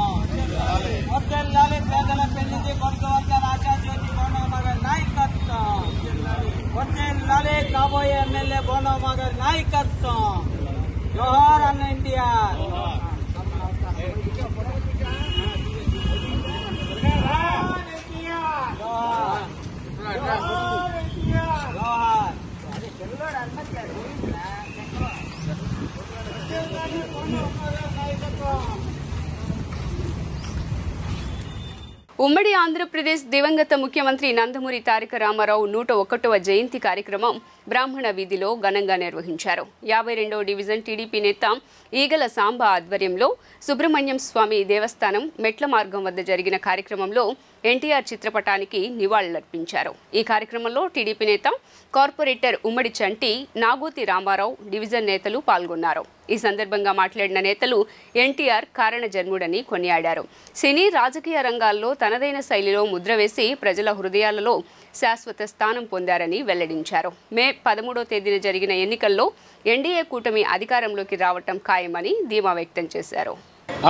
వద్దెల్లాలి పేదల పెన్నిధి బడుగోక ఆశా జ్యోతి బోండమ్మ గారి నాయకత్వం, వద్దెల్లాలి కాబోయే ఎమ్మెల్యే బోండమ్మ గారి నాయకత్వం. జోహార్ అన్న ఎన్టీఆర్. ఉమ్మడి ఆంధ్రప్రదేశ్ దివంగత ముఖ్యమంత్రి నందమూరి తారక రామారావు 101వ జయంతి కార్యక్రమం బ్రాహ్మణ వీధిలో ఘనంగా నిర్వహించారు. 52వ డివిజన్ టీడీపీ నేత ఈగల సాంబ ఆధ్వర్యంలో సుబ్రహ్మణ్యం స్వామి దేవస్థానం మెట్ల మార్గం వద్ద జరిగిన కార్యక్రమంలో ఎన్టీఆర్ చిత్రపటానికి నివాళులర్పించారు. ఈ కార్యక్రమంలో టీడీపీ నేత కార్పొరేటర్ ఉమ్మడి చంటి, నాగోతి రామారావు డివిజన్ నేతలు పాల్గొన్నారు. ఈ సందర్భంగా మాట్లాడిన నేతలు ఎన్టీఆర్ కారణ జన్ముడని కొనియాడారు. సినీ రాజకీయ రంగాల్లో తనదైన శైలిలో ముద్ర వేసి ప్రజల హృదయాలలో శాశ్వత స్థానం పొందారని వెల్లడించారు. మే 13వ తేదీన జరిగిన ఎన్నికల్లో ఎన్డీఏ కూటమి అధికారంలోకి రావటం ఖాయమని ధీమా వ్యక్తం చేశారు.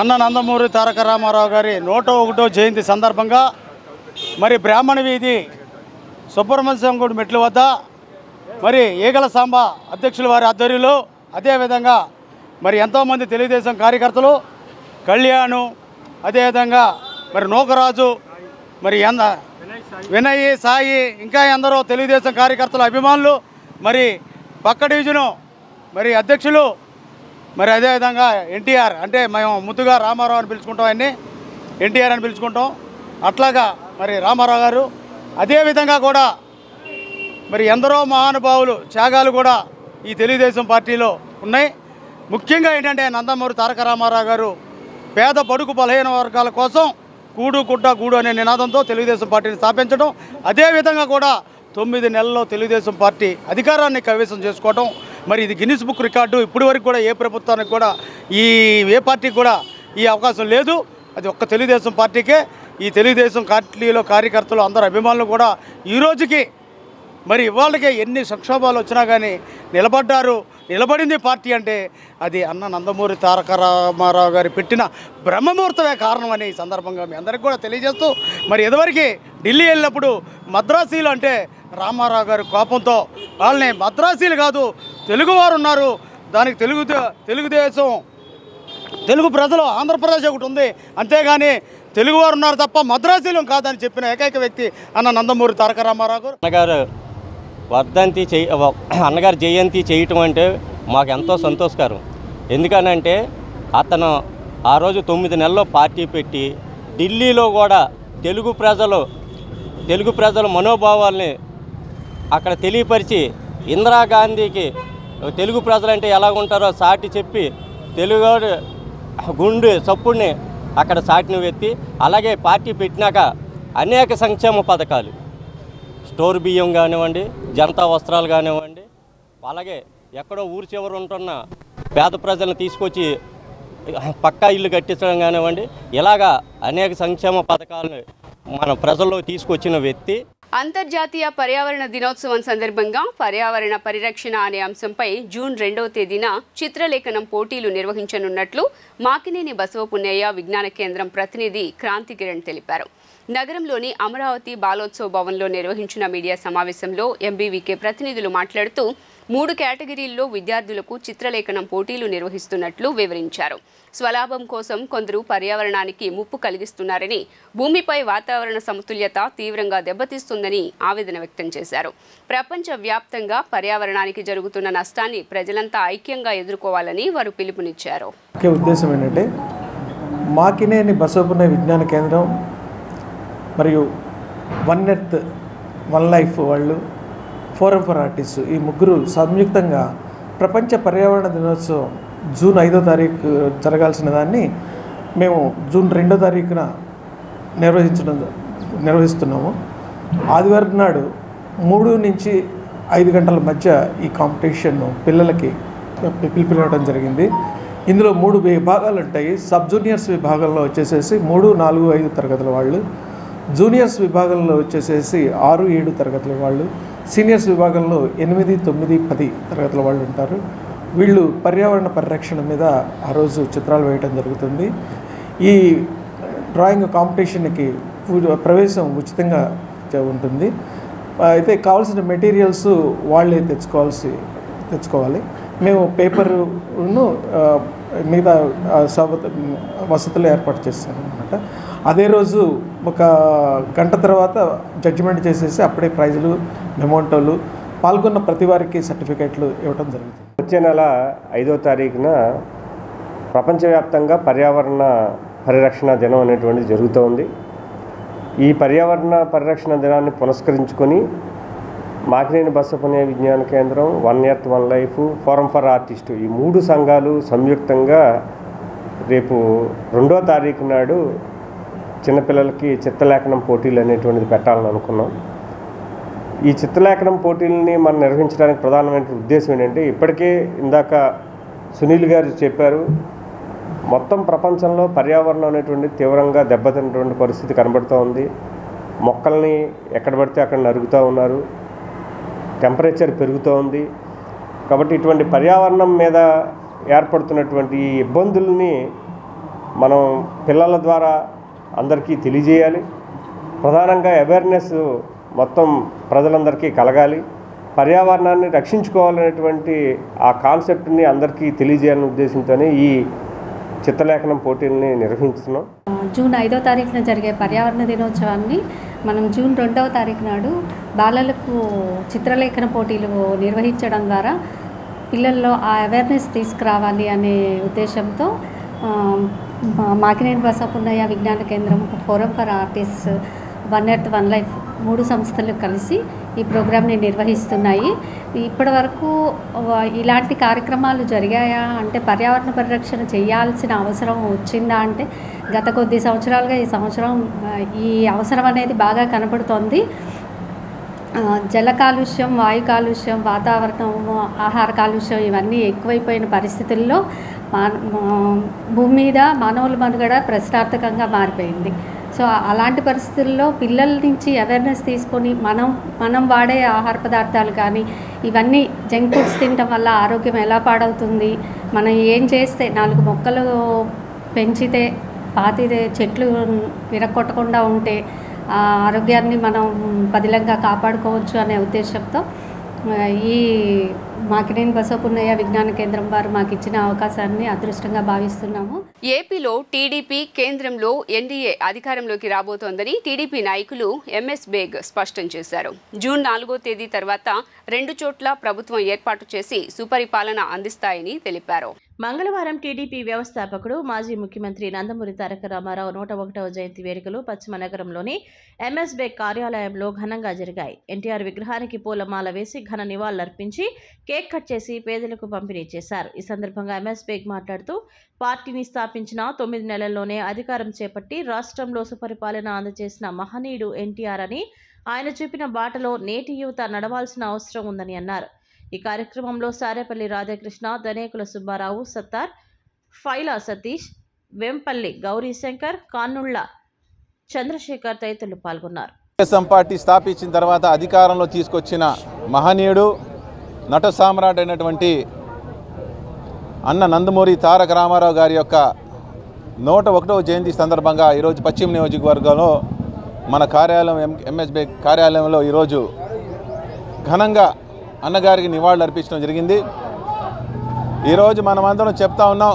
అన్న నందమూరి తారక రామారావు గారి 101వ జయంతి సందర్భంగా మరి బ్రాహ్మణ వీధి సుబ్రహ్మణ్యం గుడి మెట్ల వద్ద మరి ఈగల సాంబ అధ్యక్షుల వారి ఆధ్వర్యంలో, అదేవిధంగా మరి ఎంతోమంది తెలుగుదేశం కార్యకర్తలు, కళ్యాణు, అదేవిధంగా మరి నూకరాజు, మరి వినయ్, సాయి, ఇంకా ఎందరో తెలుగుదేశం కార్యకర్తలు, అభిమానులు, మరి పక్క డివిజను మరి అధ్యక్షులు, మరి అదేవిధంగా ఎన్టీఆర్, అంటే మేము ముద్దుగా రామారావు అని పిలుచుకుంటాం, ఆయన్ని ఎన్టీఆర్ అని పిలుచుకుంటాం. అట్లాగా మరి రామారావు గారు, అదేవిధంగా కూడా మరి ఎందరో మహానుభావులు త్యాగాలు కూడా ఈ తెలుగుదేశం పార్టీలో ఉన్నాయి. ముఖ్యంగా ఏంటంటే నందమూరి తారక రామారావు గారు పేద బడుగు బలహీన వర్గాల కోసం కూడు గుడ్డ గూడు అనే నినాదంతో తెలుగుదేశం పార్టీని స్థాపించడం, అదేవిధంగా కూడా 9 నెలల్లో తెలుగుదేశం పార్టీ అధికారాన్ని కైవసం చేసుకోవడం, మరి ఇది గిన్నిస్ బుక్ రికార్డు. ఇప్పటి వరకు కూడా ఏ ప్రభుత్వానికి కూడా ఏ పార్టీకి కూడా ఈ అవకాశం లేదు. అది ఒక్క తెలుగుదేశం పార్టీకే. ఈ తెలుగుదేశం పార్టీలో కార్యకర్తలు, అందరు అభిమానులు కూడా ఈ రోజుకి మరి ఇవాళకే ఎన్ని సంక్షోభాలు వచ్చినా కానీ నిలబడింది పార్టీ అంటే అది అన్న నందమూరి తారక రామారావు గారు పెట్టిన బ్రహ్మముహూర్తమే కారణమని ఈ సందర్భంగా మీ అందరికీ కూడా తెలియజేస్తూ, మరి ఇదివరకు ఢిల్లీ వెళ్ళినప్పుడు మద్రాసీలు అంటే రామారావు గారి కోపంతో వాళ్ళని మద్రాసీలు కాదు తెలుగువారు ఉన్నారు, దానికి తెలుగుదేశం తెలుగు ప్రజలు ఆంధ్రప్రదేశ్ ఒకటి ఉంది, అంతేగాని తెలుగువారు ఉన్నారు తప్ప మద్రాసీలు కాదని చెప్పిన ఏకైక వ్యక్తి అన్న నందమూరి తారక రామారావు గారు. అన్నగారు జయంతి చేయటం అంటే మాకు ఎంతో సంతోషకరం. ఎందుకనంటే అతను ఆ రోజు 9 నెలల్లో పార్టీ పెట్టి ఢిల్లీలో కూడా తెలుగు ప్రజల మనోభావాల్ని అక్కడ తెలియపరిచి ఇందిరాగాంధీకి తెలుగు ప్రజలంటే ఎలా ఉంటారో సాటి చెప్పి తెలుగు గుండె చప్పుడిని అక్కడ సాటిని వెత్తి, అలాగే పార్టీ పెట్టినాక అనేక సంక్షేమ పథకాలు, స్టోర్ బియ్యం కానివ్వండి, జనతా వస్త్రాలు కానివ్వండి, అలాగే ఎక్కడో ఊరి చివరు ఉంటున్న పేద ప్రజలను తీసుకొచ్చి పక్కా ఇల్లు కట్టించడం కానివ్వండి, ఇలాగా అనేక సంక్షేమ పథకాలను మన ప్రజల్లో తీసుకొచ్చిన వ్యక్తి. అంతర్జాతీయ పర్యావరణ దినోత్సవం సందర్భంగా పర్యావరణ పరిరక్షణ అనే అంశంపై జూన్ 2వ తేదీన చిత్రలేఖనం పోటీలు నిర్వహించనున్నట్లు మాకినేని బసవపున్నయ్య విజ్ఞాన కేంద్రం ప్రతినిధి క్రాంతి కిరణ్ తెలిపారు. నగరంలోని అమరావతి బాలోత్సవ భవన్లో నిర్వహించిన మీడియా సమావేశంలో ఎంబీవీకే ప్రతినిధులు మాట్లాడుతూ 3 కేటగిరీల్లో విద్యార్థులకు చిత్రలేఖనం పోటీలు నిర్వహిస్తున్నట్లు వివరించారు. స్వలాభం కోసం కొందరు పర్యావరణానికి ముప్పు కలిగిస్తున్నారని, భూమిపై వాతావరణ సమతుల్యత తీవ్రంగా దెబ్బతీస్తుందని ఆవేదన వ్యక్తం చేశారు. ప్రపంచవ్యాప్తంగా పర్యావరణానికి జరుగుతున్న నష్టాన్ని ప్రజలంతా ఐక్యంగా ఎదుర్కోవాలని వారు పిలుపునిచ్చారు. ముఖ్య ఉద్దేశం ఏంటంటే మాకినేని బసవపున్నయ్య విజ్ఞాన కేంద్రం మరియు వన్ ఎర్త్ వన్ లైఫ్ వాళ్ళు, ఫోరం ఫర్ ఆర్టిస్ట్, ఈ ముగ్గురు సంయుక్తంగా ప్రపంచ పర్యావరణ దినోత్సవం జూన్ 5వ తారీఖు జరగాల్సిన దాన్ని మేము జూన్ 2వ తారీఖున నిర్వహిస్తున్నాము. ఆదివారం నాడు 3 నుంచి 5 గంటల మధ్య ఈ కాంపిటీషన్ను పిల్లలకి పిలిపివ్వడం జరిగింది. ఇందులో 3 విభాగాలు ఉంటాయి. సబ్ జూనియర్స్ విభాగంలో వచ్చేసేసి 3, 4, 5 తరగతుల వాళ్ళు, జూనియర్స్ విభాగంలో వచ్చేసేసి 6, 7 తరగతుల వాళ్ళు, సీనియర్స్ విభాగంలో 8, 9, 10 తరగతుల వాళ్ళు ఉంటారు. వీళ్ళు పర్యావరణ పరిరక్షణ మీద ఆ రోజు చిత్రాలు వేయడం జరుగుతుంది. ఈ డ్రాయింగ్ కాంపిటీషన్కి ప్రవేశం ఉచితంగా ఉంటుంది. అయితే కావాల్సిన మెటీరియల్స్ వాళ్ళే తెచ్చుకోవాలి. మేము పేపరును మిగతా వసతులు ఏర్పాటు చేస్తాము. అనమాట. అదే రోజు ఒక గంట తర్వాత జడ్జిమెంట్ చేసేసి అప్పుడే ప్రైజులు, మెమోంటోలు, పాల్గొన్న ప్రతి వారికి సర్టిఫికేట్లు ఇవ్వడం జరుగుతుంది. వచ్చే నెల 5వ తారీఖున ప్రపంచవ్యాప్తంగా పర్యావరణ పరిరక్షణ దినం అనేటువంటిది జరుగుతోంది. ఈ పర్యావరణ పరిరక్షణ దినాన్ని పురస్కరించుకొని మాకినేని బసవపున్నయ్య విజ్ఞాన కేంద్రం, one earth one life, forum for artist ఈ 3 సంఘాలు సంయుక్తంగా రేపు 2వ తారీఖు నాడు చిన్నపిల్లలకి చిత్రలేఖనం పోటీలు అనేటువంటిది పెట్టాలని అనుకున్నాం. ఈ చిత్రలేఖనం పోటీలని మనం నిర్వహించడానికి ప్రధానమైన ఉద్దేశం ఏంటంటే, ఇప్పటికే ఇందాక సునీల్ గారు చెప్పారు, మొత్తం ప్రపంచంలో పర్యావరణం అనేటువంటి తీవ్రంగా దెబ్బతిన్నటువంటి పరిస్థితి కనబడుతూ ఉంది. మొక్కల్ని ఎక్కడ పడితే అక్కడ నరుగుతూ ఉన్నారు, టెంపరేచర్ పెరుగుతూ ఉంది. కాబట్టి ఇటువంటి పర్యావరణం మీద ఏర్పడుతున్నటువంటి ఇబ్బందుల్ని మనం పిల్లల ద్వారా అందరికీ తెలియజేయాలి. ప్రధానంగా అవేర్నెస్ మొత్తం ప్రజలందరికీ కలగాలి. పర్యావరణాన్ని రక్షించుకోవాలనేటువంటి ఆ కాన్సెప్ట్ని అందరికీ తెలియజేయాలనే ఉద్దేశంతోనే ఈ చిత్రలేఖనం పోటీలని నిర్వహిస్తున్నాం. జూన్ 5వ తారీఖున జరిగే పర్యావరణ దినోత్సవాన్ని మనం జూన్ 2వ తారీఖు నాడు బాలలకు చిత్రలేఖన పోటీలు నిర్వహించడం ద్వారా పిల్లల్లో ఆ అవేర్నెస్ తీసుకురావాలి అనే ఉద్దేశంతో మాకినేని బసవపున్నయ్య విజ్ఞాన కేంద్రం, forum for artist, one earth one life 3 సంస్థలు కలిసి ఈ ప్రోగ్రామ్ని నిర్వహిస్తున్నాయి. ఇప్పటి వరకు ఇలాంటి కార్యక్రమాలు జరిగాయా అంటే, పర్యావరణ పరిరక్షణ చేయాల్సిన అవసరం వచ్చిందా అంటే, గత కొద్ది సంవత్సరాలుగా ఈ అవసరం అనేది బాగా కనపడుతోంది. జల కాలుష్యం, వాయు కాలుష్యం, వాతావరణం, ఆహార కాలుష్యం ఇవన్నీ ఎక్కువైపోయిన పరిస్థితుల్లో భూమి మీద మానవుల మనుగడ ప్రశ్నార్థకంగా మారిపోయింది. సో అలాంటి పరిస్థితుల్లో పిల్లల నుంచి అవేర్నెస్ తీసుకొని మనం వాడే ఆహార పదార్థాలు కానీ ఇవన్నీ జంక్ ఫుడ్స్ తినటం వల్ల ఆరోగ్యం ఎలా పాడవుతుంది, మనం ఏం చేస్తే 4 మొక్కలు పెంచితే పాతితే చెట్లు విరగొట్టకుండా ఉంటే ఆ ఆరోగ్యాన్ని మనం పదిలంగా కాపాడుకోవచ్చు అనే ఉద్దేశంతో ఈ మాకినేని బసవపున్నయ్య విజ్ఞాన కేంద్రం వారు మాకు ఇచ్చిన అవకాశాన్ని అదృష్టంగా భావిస్తున్నాము. ఏపీలో టీడీపీ కేంద్రంలో ఎన్డీఏ అధికారంలోకి రాబోతోందని టీడీపీ నాయకులు ఎంఎస్ బేగ్ స్పష్టం చేశారు. జూన్ 4వ తేదీ తర్వాత 2 చోట్ల ప్రభుత్వం ఏర్పాటు చేసి సుపరిపాలన అందిస్తాయని తెలిపారు. మంగళవారం టీడీపీ వ్యవస్థాపకుడు, మాజీ ముఖ్యమంత్రి నందమూరి తారక రామారావు 101వ జయంతి వేడుకలు పశ్చిమ నగరంలోని ఎంఎస్ బేగ్ కార్యాలయంలో ఘనంగా జరిగాయి. ఎన్టీఆర్ విగ్రహానికి పూలమాల వేసి ఘన నివాళులర్పించి కేక్ కట్ చేసి పేదలకు పంపిణీ చేశారు. ఈ సందర్భంగా ఎంఎస్ బేగ్ మాట్లాడుతూ, పార్టీని స్థాపించిన 9 నెలల్లోనే అధికారం చేపట్టి రాష్ట్రంలో సుపరిపాలన అందజేసిన మహనీయుడు ఎన్టీఆర్ అని, ఆయన చూపిన బాటలో నేటి యువత నడవాల్సిన అవసరం ఉందని అన్నారు. ఈ కార్యక్రమంలో సారేపల్లి రాధాకృష్ణ, దనేకుల సుబ్బారావు, సత్తార్, ఫైలా సతీష్, వేంపల్లి గౌరీశంకర్, కాన్నుళ్ల చంద్రశేఖర్ తదితరులు పాల్గొన్నారు. తెలుగుదేశం పార్టీ స్థాపించిన తర్వాత అధికారంలో తీసుకొచ్చిన మహనీయుడు, నట సామ్రాట్ అయినటువంటి అన్న నందమూరి తారక రామారావు గారి యొక్క 101వ జయంతి సందర్భంగా ఈరోజు పశ్చిమ నియోజకవర్గంలో మన కార్యాలయం ఎంఎస్ బేగ్ కార్యాలయంలో ఈరోజు ఘనంగా అన్నగారికి నివాళులు అర్పించడం జరిగింది. ఈరోజు మనమందరం చెప్తా ఉన్నాం,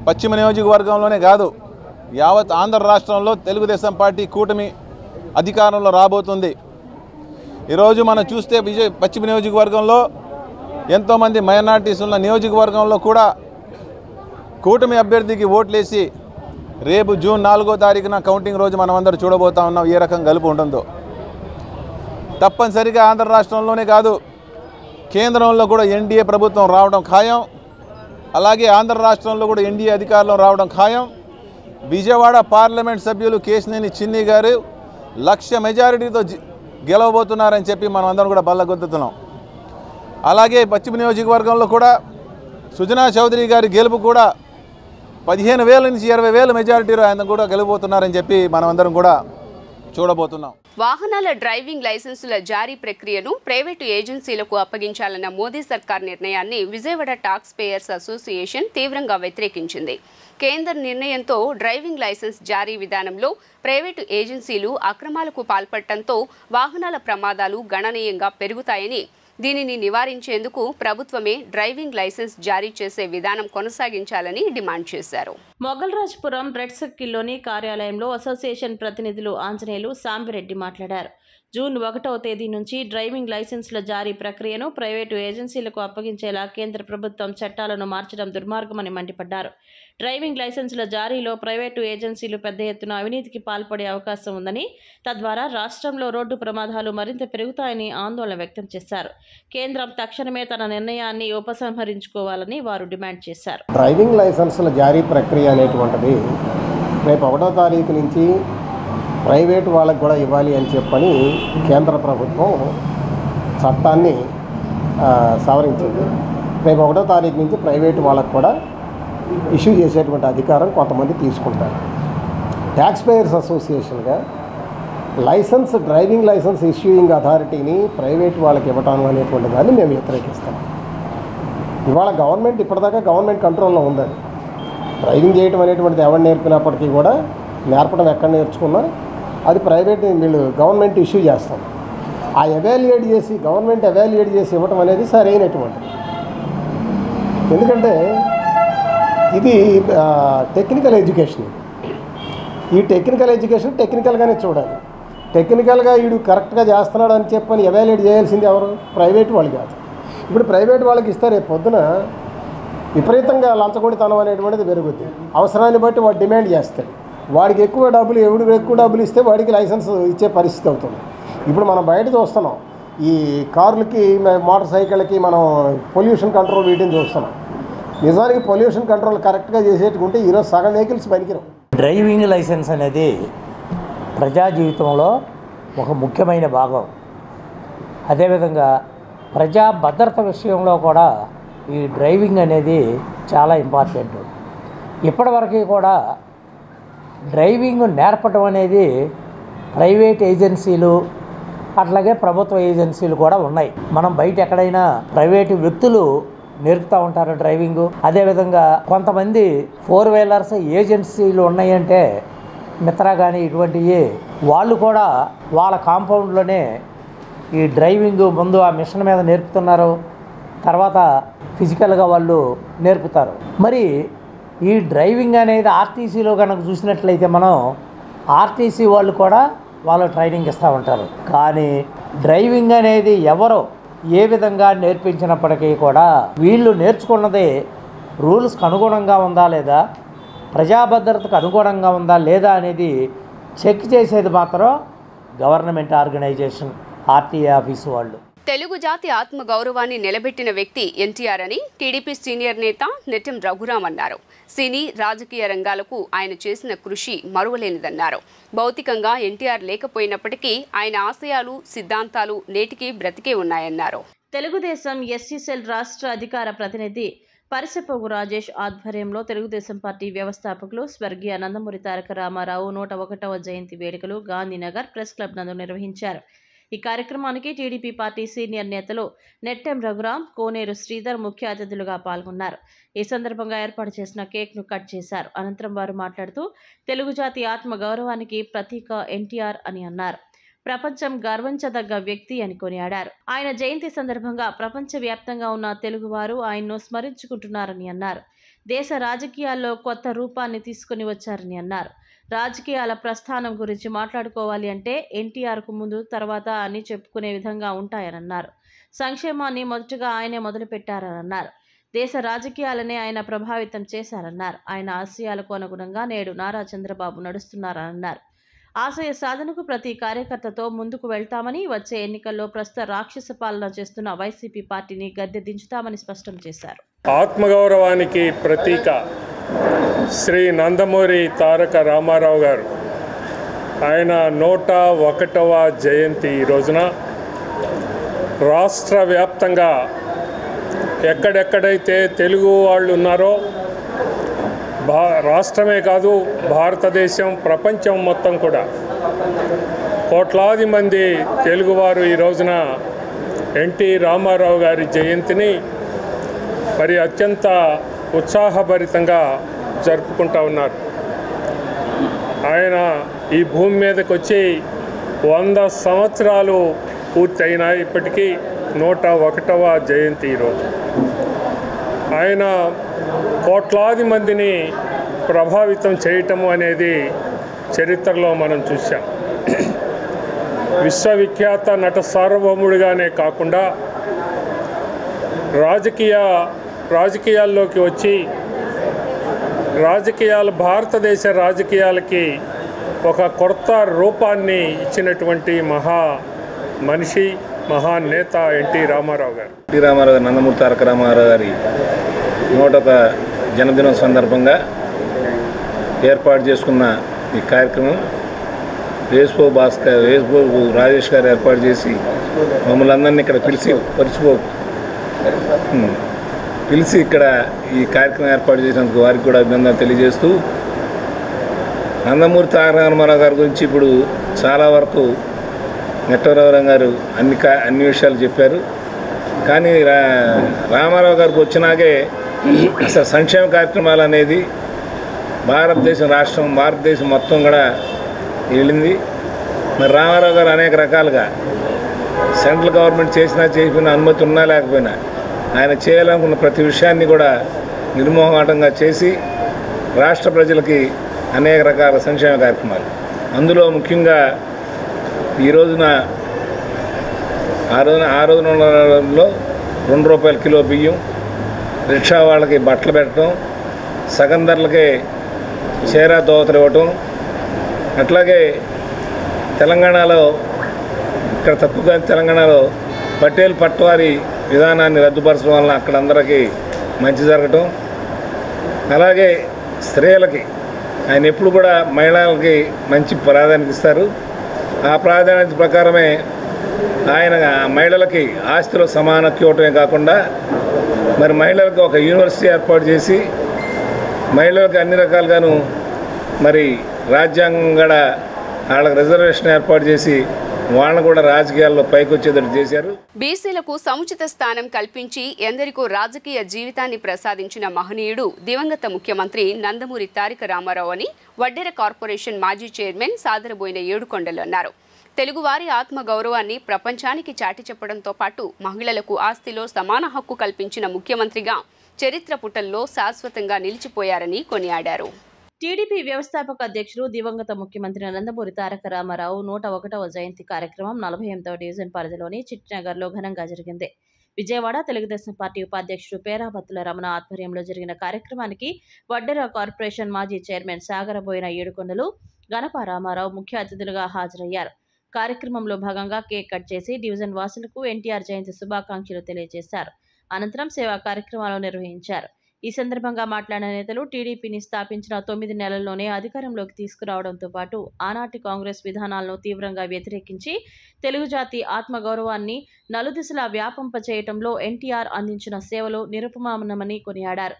పశ్చిమ నియోజకవర్గంలోనే కాదు యావత్ ఆంధ్ర రాష్ట్రంలో తెలుగుదేశం పార్టీ కూటమి అధికారంలో రాబోతుంది. ఈరోజు మనం చూస్తే పశ్చిమ నియోజకవర్గంలో ఎంతోమంది మైనార్టీస్ ఉన్న నియోజకవర్గంలో కూడా కూటమి అభ్యర్థికి ఓట్లేసి రేపు జూన్ 4వ తారీఖున కౌంటింగ్ రోజు మనం అందరూ చూడబోతా ఉన్నాం ఏ రకం గలుపు ఉంటుందో. తప్పనిసరిగా ఆంధ్ర రాష్ట్రంలోనే కాదు కేంద్రంలో కూడా ఎన్డీఏ ప్రభుత్వం రావడం ఖాయం. అలాగే ఆంధ్ర రాష్ట్రంలో కూడా ఎన్డీఏ అధికారంలో రావడం ఖాయం. విజయవాడ పార్లమెంట్ సభ్యులు కేశినేని చిన్ని గారు 1,00,000 మెజారిటీతో గెలవబోతున్నారని చెప్పి మనం అందరం కూడా బల్లగొద్దుతున్నాం. అలాగే పశ్చిమ నియోజకవర్గంలో కూడా సుజనా చౌదరి గారి గెలుపు కూడా 15,000 నుంచి 20,000 మెజారిటీలో ఆయన కూడా గెలవబోతున్నారని చెప్పి మనం అందరం కూడా చూడబోతున్నాం. వాహనాల డ్రైవింగ్ లైసెన్సుల జారీ ప్రక్రియను ప్రైవేటు ఏజెన్సీలకు అప్పగించాలన్న మోదీ సర్కార్ నిర్ణయాన్ని విజయవాడ టాక్స్ పేయర్స్ అసోసియేషన్ తీవ్రంగా వ్యతిరేకించింది. కేంద్ర నిర్ణయంతో డ్రైవింగ్ లైసెన్స్ జారీ విధానంలో ప్రైవేటు ఏజెన్సీలు అక్రమాలకు పాల్పడటంతో వాహనాల ప్రమాదాలు గణనీయంగా పెరుగుతాయని దీనిని నివారించేందుకు ప్రభుత్వమే డ్రైవింగ్ లైసెన్స్ జారీ చేసే విధానం కొనసాగించాలని డిమాండ్ చేశారు. మొగల్రాజ్పురం రెడ్ సర్కిల్లోని కార్యాలయంలో అసోసియేషన్ ప్రతినిధులు ఆంజనేయులు, సాంబిరెడ్డి మాట్లాడారు. జూన్ 1వ తేదీ నుంచి డ్రైవింగ్ లైసెన్సుల జారీ ప్రక్రియను ప్రైవేటు ఏజెన్సీలకు అప్పగించేలా కేంద్ర ప్రభుత్వం చట్టాలను మార్చడం దుర్మార్గమని మండిపడ్డారు. డ్రైవింగ్ లైసెన్సుల జారీలో ప్రైవేటు ఏజెన్సీలు పెద్ద ఎత్తున అవినీతికి పాల్పడే అవకాశం ఉందని, తద్వారా రాష్ట్రంలో రోడ్డు ప్రమాదాలు మరింత పెరుగుతాయని ఆందోళన వ్యక్తం చేశారు. కేంద్రం తక్షణమే తన నిర్ణయాన్ని ఉపసంహరించుకోవాలని వారు డిమాండ్ చేశారు. డ్రైవింగ్ లైసెన్సుల జారీ ప్రక్రియ అనేటువంటిది రేపు 1వ తారీఖు నుంచి ప్రైవేటు వాళ్ళకు కూడా ఇవ్వాలి అని చెప్పని కేంద్ర ప్రభుత్వం చట్టాన్ని సవరించింది. రేపు 1వ తారీఖు నుంచి ప్రైవేటు వాళ్ళకు కూడా ఇష్యూ చేసేటువంటి అధికారం కొంతమంది తీసుకుంటారు. ట్యాక్స్ పేయర్స్ అసోసియేషన్గా డ్రైవింగ్ లైసెన్స్ ఇష్యూయింగ్ అథారిటీని ప్రైవేటు వాళ్ళకి ఇవ్వటం అనేటువంటి దాన్ని మేము వ్యతిరేకిస్తాం. ఇవాళ ఇప్పటిదాకా గవర్నమెంట్ కంట్రోల్లో ఉందని డ్రైవింగ్ చేయటం అనేటువంటిది ఎవరు నేర్పినప్పటికీ కూడా నేర్పడం ఎక్కడ నేర్చుకున్నా అది ప్రైవేట్ గవర్నమెంట్ ఇష్యూ చేస్తాం. ఆ గవర్నమెంట్ ఎవాల్యుయేట్ చేసి ఇవ్వటం అనేది సరైనటువంటిది. ఎందుకంటే ఇది టెక్నికల్ ఎడ్యుకేషన్. ఈ టెక్నికల్ ఎడ్యుకేషన్ టెక్నికల్గానే చూడాలి. టెక్నికల్గా వీడు కరెక్ట్గా చేస్తున్నాడు అని చెప్పని ఎవాల్యుయేట్ చేయాల్సింది ఎవరు? ప్రైవేట్ వాళ్ళు కాదు. ఇప్పుడు ప్రైవేట్ వాళ్ళకి ఇస్తే రేపు పొద్దున విపరీతంగా లంచగొడితనం అనేటువంటిది పెరుగుద్ది. అవసరాన్ని బట్టి వాడు డిమాండ్ చేస్తాడు. వాడికి ఎక్కువ డబ్బులు ఇస్తే వాడికి లైసెన్స్ ఇచ్చే పరిస్థితి అవుతుంది. ఇప్పుడు మనం బయట చూస్తున్నాం, ఈ కార్లకి మోటార్ సైకిళ్ళకి మనం పొల్యూషన్ కంట్రోల్ వీటిని చూస్తున్నాం. నిజానికి పొల్యూషన్ కంట్రోల్ కరెక్ట్గా చేసేట్టుకుంటే ఈరోజు సగం వెహికల్స్ పనికిరావు. డ్రైవింగ్ లైసెన్స్ అనేది ప్రజా జీవితంలో ఒక ముఖ్యమైన భాగం. అదేవిధంగా ప్రజా భద్రత విషయంలో కూడా ఈ డ్రైవింగ్ అనేది చాలా ఇంపార్టెంట్. ఇప్పటివరకు కూడా డ్రైవింగ్ నేర్పడం అనేది ప్రైవేట్ ఏజెన్సీలు అట్లాగే ప్రభుత్వ ఏజెన్సీలు కూడా ఉన్నాయి. మనం బయట ఎక్కడైనా ప్రైవేటు వ్యక్తులు నేర్పుతూ ఉంటారు డ్రైవింగు. అదేవిధంగా కొంతమంది 4 వీలర్స్ ఏజెన్సీలు ఉన్నాయంటే మిత్రా కానీ ఇటువంటివి వాళ్ళు కూడా వాళ్ళ కాంపౌండ్లోనే ఈ డ్రైవింగ్ ముందు ఆ మిషన్ మీద నేర్పుతున్నారు, తర్వాత ఫిజికల్గా వాళ్ళు నేర్పుతారు. మరి ఈ డ్రైవింగ్ అనేది ఆర్టీసీలో కనుక చూసినట్లయితే మనం ఆర్టీసీ వాళ్ళు కూడా వాళ్ళు ట్రైనింగ్ ఇస్తూ ఉంటారు. కానీ డ్రైవింగ్ అనేది ఎవరో ఏ విధంగా నేర్పించినప్పటికీ కూడా వీళ్ళు నేర్చుకున్నది రూల్స్కి అనుగుణంగా ఉందా లేదా, ప్రజాభద్రతకు అనుగుణంగా ఉందా లేదా అనేది చెక్ చేసేది మాత్రం గవర్నమెంట్ ఆర్గనైజేషన్ ఆర్టీఏ ఆఫీసు వాళ్ళు. తెలుగు జాతి ఆత్మగౌరవాన్ని నిలబెట్టిన వ్యక్తి ఎన్టీఆర్ అని టీడీపీ సీనియర్ నేత నెట్టెం రఘురాం అన్నారు. సినీ రాజకీయ రంగాలకు ఆయన చేసిన కృషి మరువలేనిదన్నారు. భౌతికంగా ఎన్టీఆర్ లేకపోయినప్పటికీ ఆయన ఆశయాలు, సిద్ధాంతాలు నేటికి బ్రతికే ఉన్నాయన్నారు. తెలుగుదేశం ఎస్సీ సెల్ రాష్ట్ర అధికార ప్రతినిధి పరిసెపోగు రాజేష్ ఆధ్వర్యంలో తెలుగుదేశం పార్టీ వ్యవస్థాపకులు స్వర్గీయ నందమూరి తారక రామారావు 101వ జయంతి వేడుకలు గాంధీనగర్ ప్రెస్ క్లబ్ నందు నిర్వహించారు. ఈ కార్యక్రమానికి టీడీపీ పార్టీ సీనియర్ నేతలు నెట్టెం రఘురాం, కోనేరు శ్రీధర్ ముఖ్య అతిథులుగా పాల్గొన్నారు. ఈ సందర్భంగా ఏర్పాటు చేసిన కేక్ను కట్ చేశారు. అనంతరం వారు మాట్లాడుతూ తెలుగు జాతి ఆత్మ గౌరవానికి ప్రతీక ఎన్టీఆర్ అని అన్నారు. ప్రపంచం గర్వించదగ్గ వ్యక్తి అని కొనియాడారు. ఆయన జయంతి సందర్భంగా ప్రపంచవ్యాప్తంగా ఉన్న తెలుగువారు ఆయన్ను స్మరించుకుంటున్నారని అన్నారు. దేశ రాజకీయాల్లో కొత్త రూపాన్ని తీసుకుని వచ్చారని అన్నారు. రాజకీయాల ప్రస్థానం గురించి మాట్లాడుకోవాలి అంటే ఎన్టీఆర్కు ముందు తర్వాత అని చెప్పుకునే విధంగా ఉంటాయనన్నారు. సంక్షేమాన్ని మొదటగా ఆయనే మొదలుపెట్టారన్నారు. దేశ రాజకీయాలనే ఆయన ప్రభావితం చేశారన్నారు. ఆయన ఆశయాలకు అనుగుణంగా నేడు నారా చంద్రబాబు నడుస్తున్నారన్నారు. ఆశయ సాధనకు ప్రతి కార్యకర్తతో ముందుకు వెళ్తామని, వచ్చే ఎన్నికల్లో ప్రస్తుత రాక్షస పాలన చేస్తున్న వైసీపీ పార్టీని గద్దె దించుతామని స్పష్టం చేశారు. ఆత్మగౌరవానికి ప్రతీక శ్రీ నందమూరి తారక రామారావు గారు ఆయన 101వ జయంతి ఈ రోజున రాష్ట్ర వ్యాప్తంగా ఎక్కడెక్కడైతే తెలుగు వాళ్ళు ఉన్నారో రాష్ట్రమే కాదు భారతదేశం, ప్రపంచం మొత్తం కూడా కోట్లాది మంది తెలుగువారు ఈ రోజున ఎన్టీ రామారావు గారి జయంతిని మరి అత్యంత ఉత్సాహభరితంగా జరుపుకుంటూ ఉన్నారు. ఆయన ఈ భూమి మీదకి వచ్చి 100 సంవత్సరాలు పూర్తయినా ఇప్పటికీ 101వ జయంతి ఈరోజు. ఆయన కోట్లాది మందిని ప్రభావితం చేయటము అనేది చరిత్రలో మనం చూసాం. విశ్వవిఖ్యాత నట సార్వభౌముడిగానే కాకుండా రాజకీయాల్లోకి వచ్చి భారతదేశ రాజకీయాలకి ఒక కొత్త రూపాన్ని ఇచ్చినటువంటి మనిషి మహానేత ఎన్టీ రామారావు గారు. ఎన్టీ రామారావు గారు, నందమూరి తారక రామారావు గారి 101వ జన్మదినం సందర్భంగా ఏర్పాటు చేసుకున్న ఈ కార్యక్రమం వేస్బో రాజేష్ గారు ఏర్పాటు చేసి మమ్మల్ని అందరినీ ఇక్కడ పిలిచి ఇక్కడ ఈ కార్యక్రమం ఏర్పాటు చేసినందుకు వారికి కూడా అభినందనలు తెలియజేస్తూ, నందమూరి తారక రామారావు గారి గురించి ఇప్పుడు చాలా వరకు నెట్టవరావు గారు అన్ని విషయాలు చెప్పారు. కానీ రామారావు గారికి వచ్చినాకే అసలు సంక్షేమ కార్యక్రమాలు అనేది భారతదేశం మొత్తం కూడా వెళ్ళింది. మరి రామారావు గారు అనేక రకాలుగా సెంట్రల్ గవర్నమెంట్ చేయకపోయినా అనుమతి ఉన్నా లేకపోయినా ఆయన చేయాలనుకున్న ప్రతి విషయాన్ని కూడా నిర్మోహమాటంగా చేసి రాష్ట్ర ప్రజలకి అనేక రకాల సంక్షేమ కార్యక్రమాలు, అందులో ముఖ్యంగా ఈ రోజున ఆ రోజులలో ₹2 కిలో బియ్యం, రిక్షా వాళ్ళకి బట్టలు పెట్టడం, సగం ధరలకే చీర దోవతలు ఇవ్వటం, అట్లాగే తెలంగాణలో ఇక్కడ తప్పుగా తెలంగాణలో పటేల్ పట్వారీ విధానాన్ని రద్దుపరచడం వలన అక్కడ అందరికీ మంచి జరగటం, అలాగే స్త్రీలకి ఆయన ఎప్పుడు కూడా మహిళలకి మంచి ప్రాధాన్యత ఇస్తారు. ఆ ప్రాధాన్యత ప్రకారమే ఆయన మహిళలకి ఆస్తిలో సమాన హక్కు ఇవ్వటమే కాకుండా మరి మహిళలకు ఒక యూనివర్సిటీ ఏర్పాటు చేసి మహిళలకు అన్ని రకాలుగాను మరి రాజ్యాంగం కూడా వాళ్ళకి రిజర్వేషన్ ఏర్పాటు చేసి వాళ్ళను కూడా రాజకీయాల్లో పైకి వచ్చేటట్టు చేశారు. బీసీలకు సముచిత స్థానం కల్పించి ఎందరికో రాజకీయ జీవితాన్ని ప్రసాదించిన మహనీయుడు దివంగత ముఖ్యమంత్రి నందమూరి తారక రామారావు అని వడ్డెర కార్పొరేషన్ మాజీ చైర్మన్ సాదరబోయిన ఏడుకొండలు అన్నారు. తెలుగువారి ఆత్మగౌరవాన్ని ప్రపంచానికి చాటి చెప్పడంతో పాటు మహిళలకు ఆస్తిలో సమాన హక్కు కల్పించిన ముఖ్యమంత్రిగా చరిత్ర పుటల్లో శాశ్వతంగా నిలిచిపోయారని కొనియాడారు. టీడీపీ వ్యవస్థాపక అధ్యక్షుడు దివంగత ముఖ్యమంత్రి నందమూరి తారక రామారావు 101వ జయంతి కార్యక్రమం 48వ డివిజన్ పరిధిలోని చిట్నగర్లో ఘనంగా జరిగింది. విజయవాడ తెలుగుదేశం పార్టీ ఉపాధ్యక్షుడు పేరాబత్తుల రమణ ఆధ్వర్యంలో జరిగిన కార్యక్రమానికి వడ్డెర కార్పొరేషన్ మాజీ చైర్మన్ సాగరబోయిన ఏడుకొండలు, గణప రామారావు ముఖ్య అతిథులుగా హాజరయ్యారు. కార్యక్రమంలో భాగంగా కేక్ కట్ చేసి డివిజన్ వాసులకు ఎన్టీఆర్ జయంతి శుభాకాంక్షలు తెలియజేశారు. అనంతరం సేవా కార్యక్రమాలు నిర్వహించారు. ఈ సందర్భంగా మాట్లాడిన నేతలు టీడీపీని స్థాపించిన 9 నెలల్లోనే అధికారంలోకి తీసుకురావడంతో పాటు ఆనాటి కాంగ్రెస్ విధానాలను తీవ్రంగా వ్యతిరేకించి తెలుగు జాతి ఆత్మగౌరవాన్ని నలుదిశలా వ్యాపింపచేయటంలో ఎన్టీఆర్ అందించిన సేవలు నిరుపమానమని కొనియాడారు.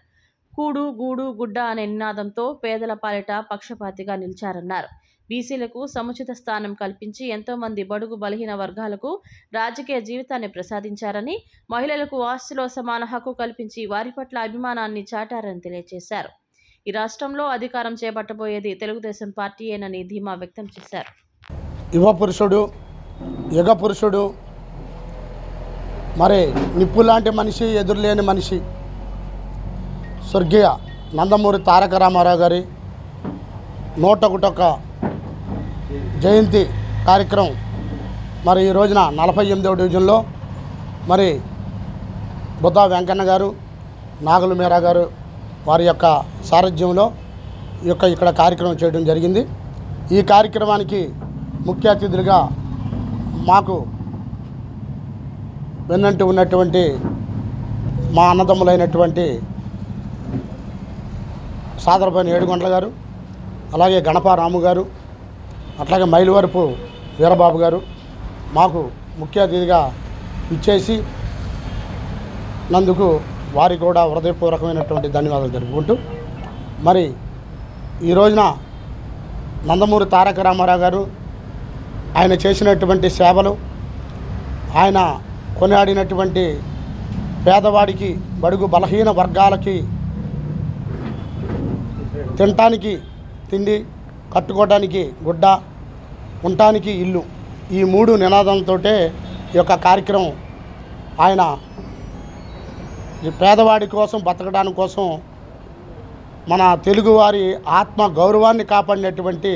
కూడు గూడు గుడ్డ అనే నినాదంతో పేదల పాలిట పక్షపాతిగా నిలిచారన్నారు. బీసీలకు సముచిత స్థానం కల్పించి ఎంతో మంది బడుగు బలహీన వర్గాలకు రాజకీయ జీవితాన్ని ప్రసాదించారని, మహిళలకు ఆస్తిలో సమాన హక్కు కల్పించి వారి పట్ల అభిమానాన్ని చాటారని తెలియజేశారు. ఈ రాష్ట్రంలో అధికారం చేపట్టబోయేది తెలుగుదేశం పార్టీయేనని ధీమా వ్యక్తం చేశారు. యుగ పురుషుడు మరి నిప్పు లాంటి మనిషి, ఎదురులేని మనిషి స్వర్గీయ నందమూరి తారక రామారావు గారి 101వ జయంతి కార్యక్రమం మరి ఈ రోజున 48వ డివిజన్లో మరి బుద్ధా వెంకన్న గారు, నాగుల మీరా గారు వారి యొక్క సారథ్యంలో ఇక్కడ కార్యక్రమం చేయడం జరిగింది. ఈ కార్యక్రమానికి ముఖ్య అతిథులుగా మాకు వెన్నంటి ఉన్నటువంటి మా అన్నదమ్ములైనటువంటి సాదరపైన ఏడుగొండల గారు, అలాగే గణప రాము గారు, అట్లాగే మైలువరపు వీరబాబు గారు మాకు ముఖ్య అతిథిగా ఇచ్చేసి నందుకు వారికి కూడా హృదయపూర్వకమైనటువంటి ధన్యవాదాలు జరుపుకుంటూ మరి ఈ రోజున నందమూరి తారక రామారావు గారు ఆయన చేసినటువంటి సేవలు, ఆయన కొనియాడినటువంటి పేదవాడికి, బడుగు బలహీన వర్గాలకి తినటానికి తిండి, కట్టుకోవడానికి గుడ్డ, ఉండటానికి ఇల్లు, ఈ 3 నినాదంతో ఈ యొక్క కార్యక్రమం ఆయన పేదవాడి కోసం బతకడానికి కోసం మన తెలుగువారి ఆత్మ గౌరవాన్ని కాపాడినటువంటి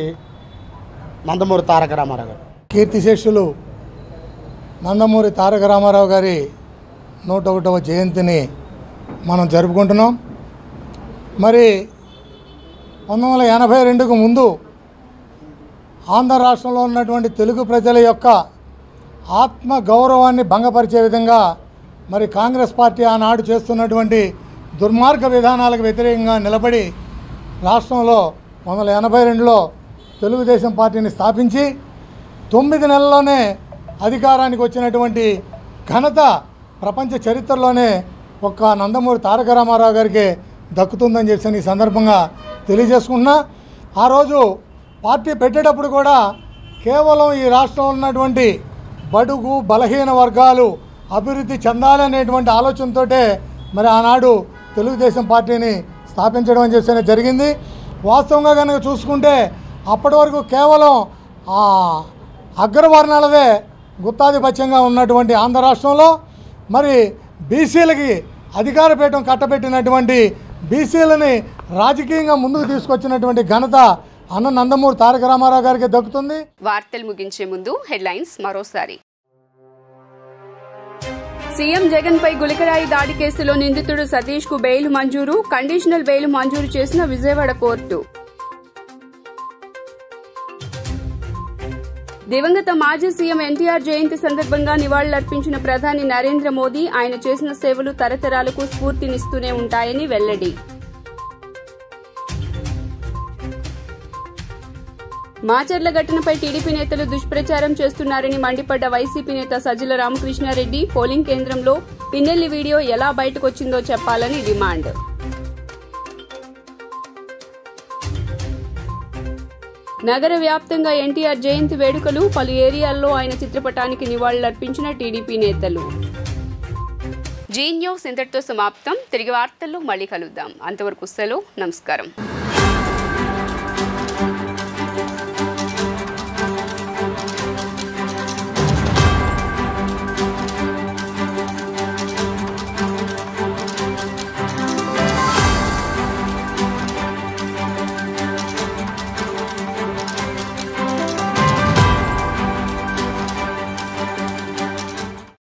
నందమూరి తారక రామారావు గారు. కీర్తిశేషులు నందమూరి తారక రామారావు గారి 101వ జయంతిని మనం జరుపుకుంటున్నాం. మరి 1982కు ముందు ఆంధ్ర రాష్ట్రంలో ఉన్నటువంటి తెలుగు ప్రజల యొక్క ఆత్మ గౌరవాన్ని భంగపరిచే విధంగా మరి కాంగ్రెస్ పార్టీ ఆనాడు చేస్తున్నటువంటి దుర్మార్గ విధానాలకు వ్యతిరేకంగా నిలబడి రాష్ట్రంలో 1982లో తెలుగుదేశం పార్టీని స్థాపించి 9 నెలల్లోనే అధికారానికి వచ్చినటువంటి ఘనత ప్రపంచ చరిత్రలోనే ఒక్క నందమూరి తారక రామారావు గారికి దక్కుతుందని చెప్పి ఈ సందర్భంగా తెలియజేసుకుంటున్నా. ఆ రోజు పార్టీ పెట్టేటప్పుడు కూడా కేవలం ఈ రాష్ట్రంలో ఉన్నటువంటి బడుగు బలహీన వర్గాలు అభివృద్ధి చెందాలనేటువంటి ఆలోచనతో మరి ఆనాడు తెలుగుదేశం పార్టీని స్థాపించడం అని చెప్పి జరిగింది. వాస్తవంగా కనుక చూసుకుంటే అప్పటి వరకు కేవలం అగ్రవర్ణాలదే గుత్తాధిపత్యంగా ఉన్నటువంటి ఆంధ్ర రాష్ట్రంలో మరి బీసీలకి అధికారపీఠం కట్టబెట్టినటువంటి బీసీలని రాజకీయంగా ముందుకు తీసుకొచ్చినటువంటి ఘనత అన్న నందమూరి తారక రామారావు గారికి దక్కుతుంది. వార్తలు ముగించే ముందు హెడ్లైన్స్ మరోసారి. సీఎం జగన్ పై గులికరాయి దాడి కేసులో నిందితుడు సతీష్ కు బెయిల్ మంజూరు, కండిషనల్ బెయిల్ మంజూరు చేసిన విజయవాడ కోర్టు. దివంగత మాజీ సీఎం ఎన్టీఆర్ జయంతి సందర్భంగా నివాళులర్పించిన ప్రధాని నరేంద్ర మోదీ ఆయన చేసిన సేవలు తరతరాలకు స్ఫూర్తినిస్తూనే ఉంటాయని వెల్లడి. మాచర్ల ఘటనపై టీడీపీ నేతలు దుష్ప్రచారం చేస్తున్నారని మండిపడ్డ వైసీపీ నేత సజ్జల రామకృష్ణారెడ్డి పోలింగ్ కేంద్రంలో పిన్నెల్లి వీడియో ఎలా బయటకొచ్చిందో చెప్పాలని డిమాండ్. నగర వ్యాప్తంగా ఎన్టీఆర్ జయంతి వేడుకలు, పలు ఏరియాల్లో ఆయన చిత్రపటానికి నివాళులర్పించిన టీడీపీ నేతలు. జీ న్యూస్ ఇంతటితో సమాప్తం. తిరిగి వార్తల్లో మళ్ళీ కలుద్దాం. అంతవరకు సెలవు. నమస్కారం.